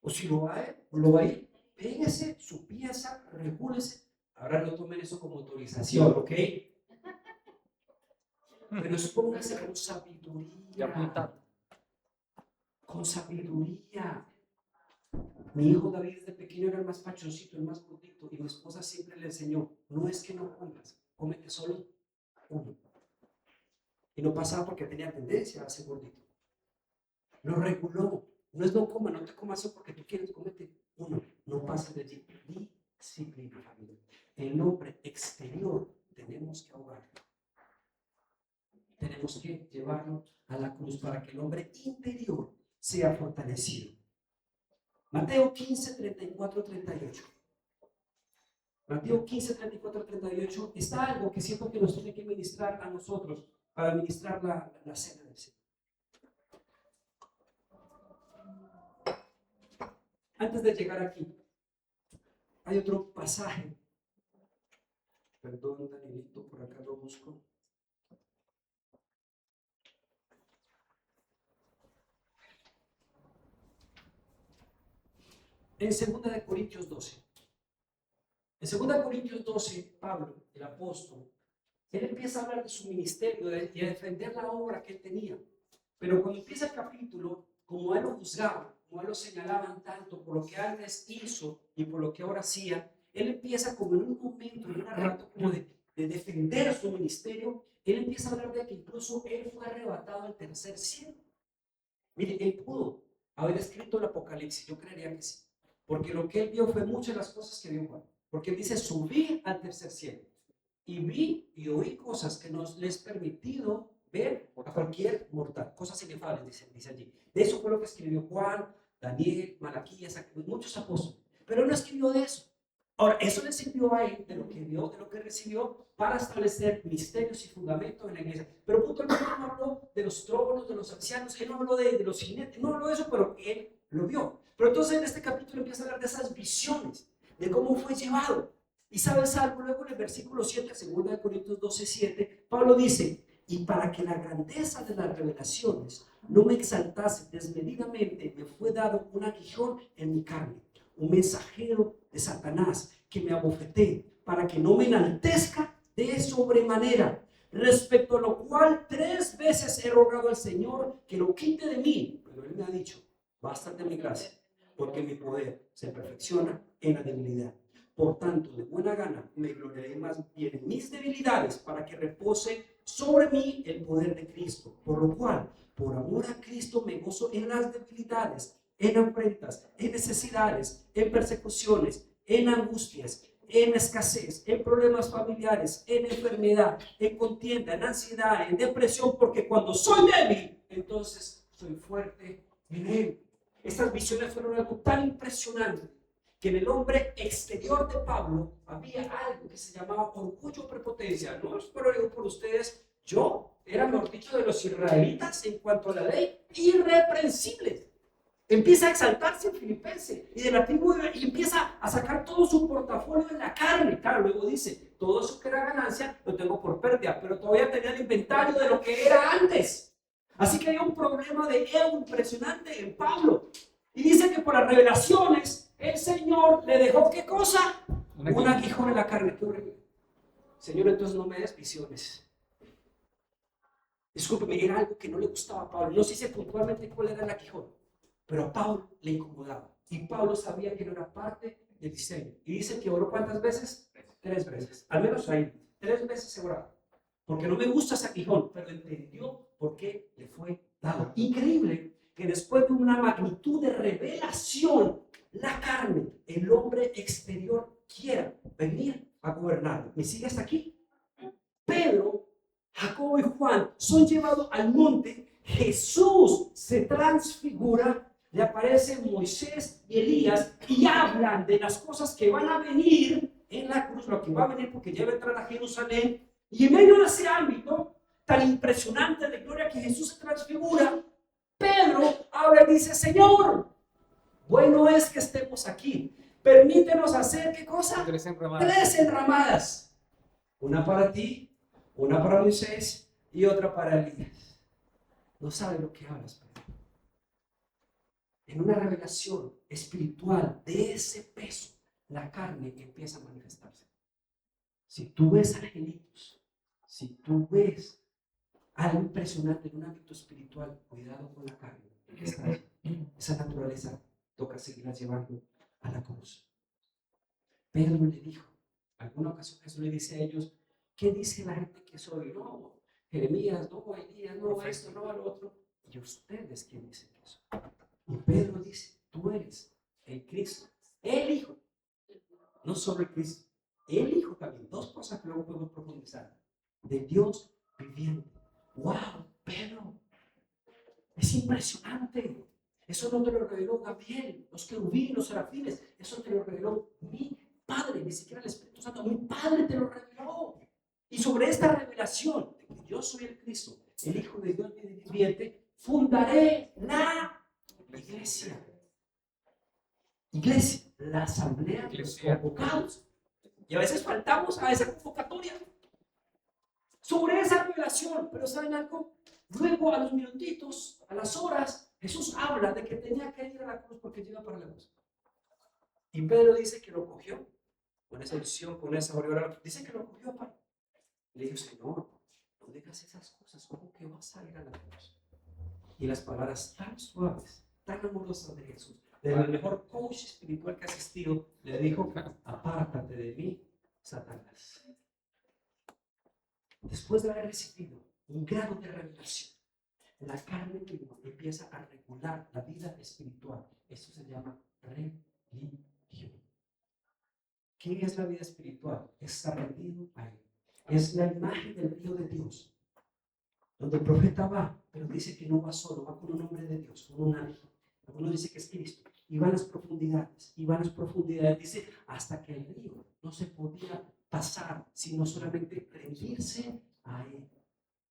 O si lo va a ir, péguese su pieza, regúlese. Ahora no tomen eso como autorización, ¿ok? Pero es póngase con sabiduría. Con sabiduría. Mi hijo David desde pequeño era el más pachoncito, el más gordito, y mi esposa siempre le enseñó, no es que no comas, cómete solo uno. Y no pasaba porque tenía tendencia a ser gordito. Lo reguló. No es no coma, no te comas eso porque tú quieres, cómete uno. No pases de allí. Disciplina, familia. El hombre exterior tenemos que ahogarlo. Tenemos que llevarlo a la cruz para que el hombre interior sea fortalecido. Mateo 15, 34, 38. Mateo 15, 34, 38 está algo que siento que nos tiene que ministrar a nosotros para ministrar la cena del Señor. Antes de llegar aquí, hay otro pasaje. Perdón, Danielito, por acá lo busco. En 2 Corintios 12. En 2 Corintios 12, Pablo, el apóstol, él empieza a hablar de su ministerio y a defender la obra que él tenía. Pero cuando empieza el capítulo, como a él lo juzgaban, como a él lo señalaban tanto por lo que antes hizo y por lo que ahora hacía, él empieza como en un momento, en un rato como de defender su ministerio. Él empieza a hablar de que incluso él fue arrebatado al tercer cielo. Mire, él pudo haber escrito el Apocalipsis, yo creería que sí, porque lo que él vio fue muchas de las cosas que vio Juan. Porque dice, subí al tercer cielo y vi y oí cosas que no les he permitido ver a cualquier mortal, cosas inefables, dice allí. De eso fue lo que escribió Juan, Daniel, Malaquías, muchos apóstoles. Pero él no escribió de eso. Ahora, eso le sirvió a él de lo que vio, de lo que recibió, para establecer misterios y fundamentos en la iglesia. Pero puntualmente no habló de los tronos, de los ancianos, él no habló de los jinetes, no habló de eso, pero él lo vio. Pero entonces en este capítulo empieza a hablar de esas visiones, de cómo fue llevado. Y sabes algo, luego en el versículo 7, 2 Corintios 12, 7, Pablo dice, y para que la grandeza de las revelaciones no me exaltase desmedidamente, me fue dado un aguijón en mi carne, un mensajero de Satanás que me abofeté, para que no me enaltezca de sobremanera, respecto a lo cual 3 veces he rogado al Señor que lo quite de mí, pero él me ha dicho, bástate mi gracia, porque mi poder se perfecciona en la debilidad. Por tanto, de buena gana me gloriaré más bien en mis debilidades, para que repose sobre mí el poder de Cristo. Por lo cual, por amor a Cristo, me gozo en las debilidades, en afrentas, en necesidades, en persecuciones, en angustias, en escasez, en problemas familiares, en enfermedad, en contienda, en ansiedad, en depresión, porque cuando soy débil, entonces soy fuerte en Él. Estas visiones fueron algo tan impresionante que en el hombre exterior de Pablo había algo que se llamaba orgullo, prepotencia. No es por digo por ustedes, yo era, mejor dicho, de los israelitas en cuanto a la ley, irreprensibles. Empieza a exaltarse en Filipenses y de la tribu y empieza a sacar todo su portafolio en la carne. Claro, luego dice, todo eso que era ganancia lo tengo por pérdida, pero todavía tenía el inventario de lo que era antes. Así que hay un problema de ego impresionante en Pablo. Y dice que por las revelaciones el Señor le dejó, ¿qué cosa? Un aguijón en la carne. Qué horrible. Señor, entonces no me des visiones. Discúlpeme, era algo que no le gustaba a Pablo. No sé puntualmente cuál era el aguijón, pero a Pablo le incomodaba. Y Pablo sabía que no era parte del diseño. Y dice que oró ¿cuántas veces? 3 veces. Al menos ahí. 3 veces se oraba. Porque no me gusta ese aguijón, pero entendió por qué le fue dado. Increíble que después de una magnitud de revelación, la carne, el hombre exterior, quiera venir a gobernar. ¿Me sigue hasta aquí? Pedro, Jacobo y Juan son llevados al monte. Jesús se transfigura. Le aparecen Moisés y Elías y hablan de las cosas que van a venir en la cruz, lo que va a venir porque ya va a entrar a Jerusalén. Y en medio de ese ámbito tan impresionante de gloria que Jesús se transfigura, Pedro ahora dice, Señor, bueno es que estemos aquí. Permítenos hacer, ¿qué cosa? 3 enramadas. 3 enramadas. Una para ti, una para Moisés y otra para Elías. No sabe lo que hablas, Pedro. En una revelación espiritual de ese peso, la carne empieza a manifestarse. Si tú ves angelitos, si tú ves algo impresionante en un ámbito espiritual, cuidado con la carne, que está ahí. Esa naturaleza toca seguirla llevando a la cruz. Pedro le dijo, alguna ocasión Jesús le dice a ellos, ¿qué dice la gente que soy? No, Jeremías, no, Elías, no, esto, no, lo otro. ¿Y ustedes quién dicen que soy? Y Pedro dice, tú eres el Cristo, el Hijo. No solo el Cristo, el Hijo también. 2 cosas que luego podemos profundizar. De Dios viviente. ¡Wow, Pedro! Es impresionante. Eso no te lo reveló Gabriel, los querubines, los serafines. Eso te lo reveló mi Padre, ni siquiera el Espíritu Santo. Mi Padre te lo reveló. Y sobre esta revelación de que yo soy el Cristo, el Hijo de Dios viviente, fundaré la iglesia. Iglesia, la asamblea de los convocados. Y a veces faltamos a esa convocatoria. Sobre esa revelación, pero ¿saben algo? Luego a los minutitos, a las horas, Jesús habla de que tenía que ir a la cruz porque llega para la cruz. Y Pedro dice que lo cogió, con esa visión, con esa aureola, dice que lo cogió para. Le dijo, Señor, no digas esas cosas, ¿cómo que vas a ir a la cruz? Y las palabras tan suaves, tan amorosas de Jesús, del mejor coach espiritual que ha asistido, le dijo, apártate de mí, Satanás. Después de haber recibido un grado de revelación, la carne misma empieza a regular la vida espiritual. Esto se llama religión. ¿Qué es la vida espiritual? Estar rendido a Él. Es la imagen del río de Dios, donde el profeta va, pero dice que no va solo, va con un hombre de Dios, con un ángel. Algunos dicen que es Cristo. Y va a las profundidades, dice, hasta que el río no se podía pasar, sino solamente rendirse a Él.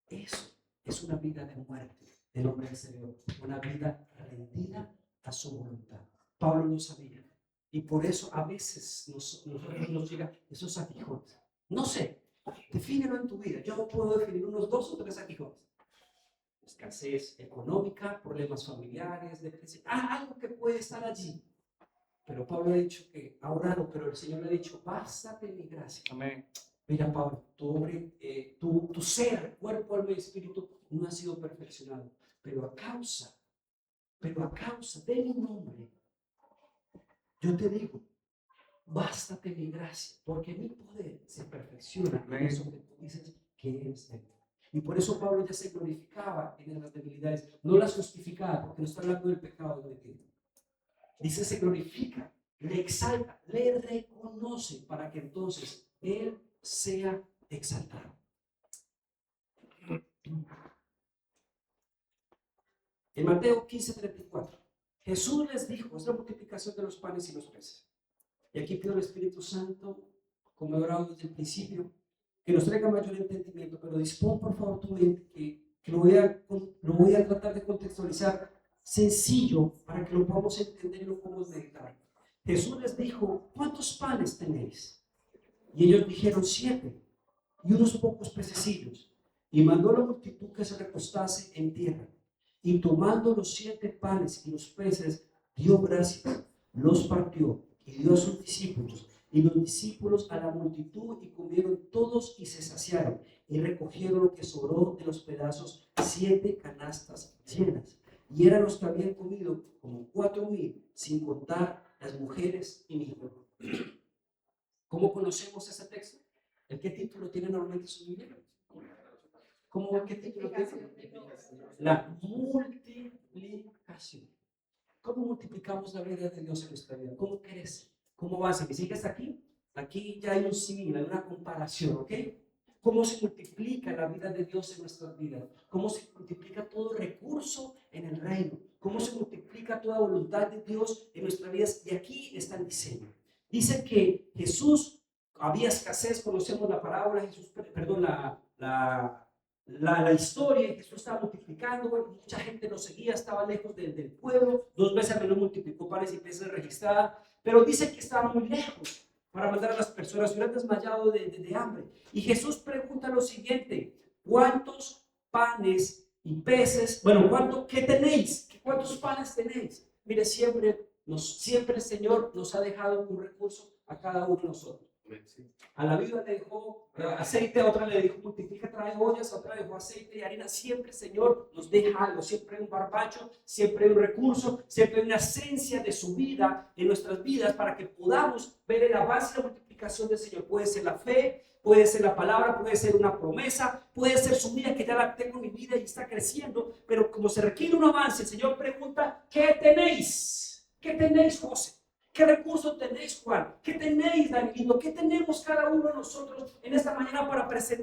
Eso es una vida de muerte del hombre exterior, una vida rendida a su voluntad. Pablo lo sabía. Y por eso a veces nosotros nos llegan esos aguijones. No sé, defínelo en tu vida. Yo puedo definir unos 2 o 3 aguijones. Escasez económica, problemas familiares, depresión, algo que puede estar allí. Pero Pablo ha dicho que ha orado, pero el Señor le ha dicho, bástate mi gracia. Amén. Mira, Pablo, tu ser, cuerpo, alma y espíritu no ha sido perfeccionado, pero a causa de mi nombre, yo te digo, bástate mi gracia, porque mi poder se perfecciona en eso que tú dices que eres de mí. Y por eso Pablo ya se glorificaba en las debilidades, no las justificaba, porque no está hablando del pecado de Dios. Dice, se glorifica, le exalta, le reconoce para que entonces él sea exaltado. En Mateo 15:34, Jesús les dijo, es la multiplicación de los panes y los peces. Y aquí pido al Espíritu Santo, como he orado desde el principio, que nos traiga mayor entendimiento, pero dispón por favor tu mente, que lo voy a tratar de contextualizar sencillo para que lo podamos entender y lo podamos meditar. Jesús les dijo, ¿cuántos panes tenéis? Y ellos dijeron 7 y unos pocos pececillos. Y mandó a la multitud que se recostase en tierra. Y tomando los 7 panes y los peces, dio gracias, los partió y dio a sus discípulos. Y los discípulos a la multitud, y comieron todos y se saciaron. Y recogieron lo que sobró de los pedazos, 7 canastas llenas. Y eran los que habían comido como 4,000, sin contar las mujeres y niños. ¿Cómo conocemos ese texto? ¿El qué título tiene normalmente su Biblia? ¿Qué título tiene? La multiplicación. ¿Cómo multiplicamos la vida de Dios en nuestra vida? ¿Cómo crece? ¿Cómo va? Si me sigues aquí, aquí ya hay un símil, hay una comparación, ¿ok? ¿Cómo se multiplica la vida de Dios en nuestras vidas? ¿Cómo se multiplica todo recurso en el reino? ¿Cómo se multiplica toda voluntad de Dios en nuestras vidas? Y aquí está el diseño. Dice que Jesús, había escasez, conocemos la parábola, la historia, Jesús estaba multiplicando, mucha gente lo seguía, estaba lejos del pueblo, 2 veces menos multiplicó panes y peces registradas, pero dice que estaba muy lejos para mandar a las personas, hubieran desmayado de hambre. Y Jesús pregunta lo siguiente, ¿cuántos panes y peces, qué tenéis? ¿Cuántos panes tenéis? Mire, siempre el Señor nos ha dejado un recurso a cada uno de nosotros. A la viuda le dejó aceite, a otra le dijo multiplica, trae ollas, a otra le dejó aceite y harina. Siempre el Señor nos deja algo, siempre hay un barbacho, siempre hay un recurso, siempre hay una esencia de su vida en nuestras vidas para que podamos ver el avance y la multiplicación del Señor. Puede ser la fe, puede ser la palabra, puede ser una promesa, puede ser su vida que ya la tengo en mi vida y está creciendo, pero como se requiere un avance, el Señor pregunta, ¿qué tenéis? ¿Qué tenéis, José? ¿Qué recursos tenéis, Juan? ¿Qué tenéis, Danilo? ¿Qué tenemos cada uno de nosotros en esta mañana para presentar?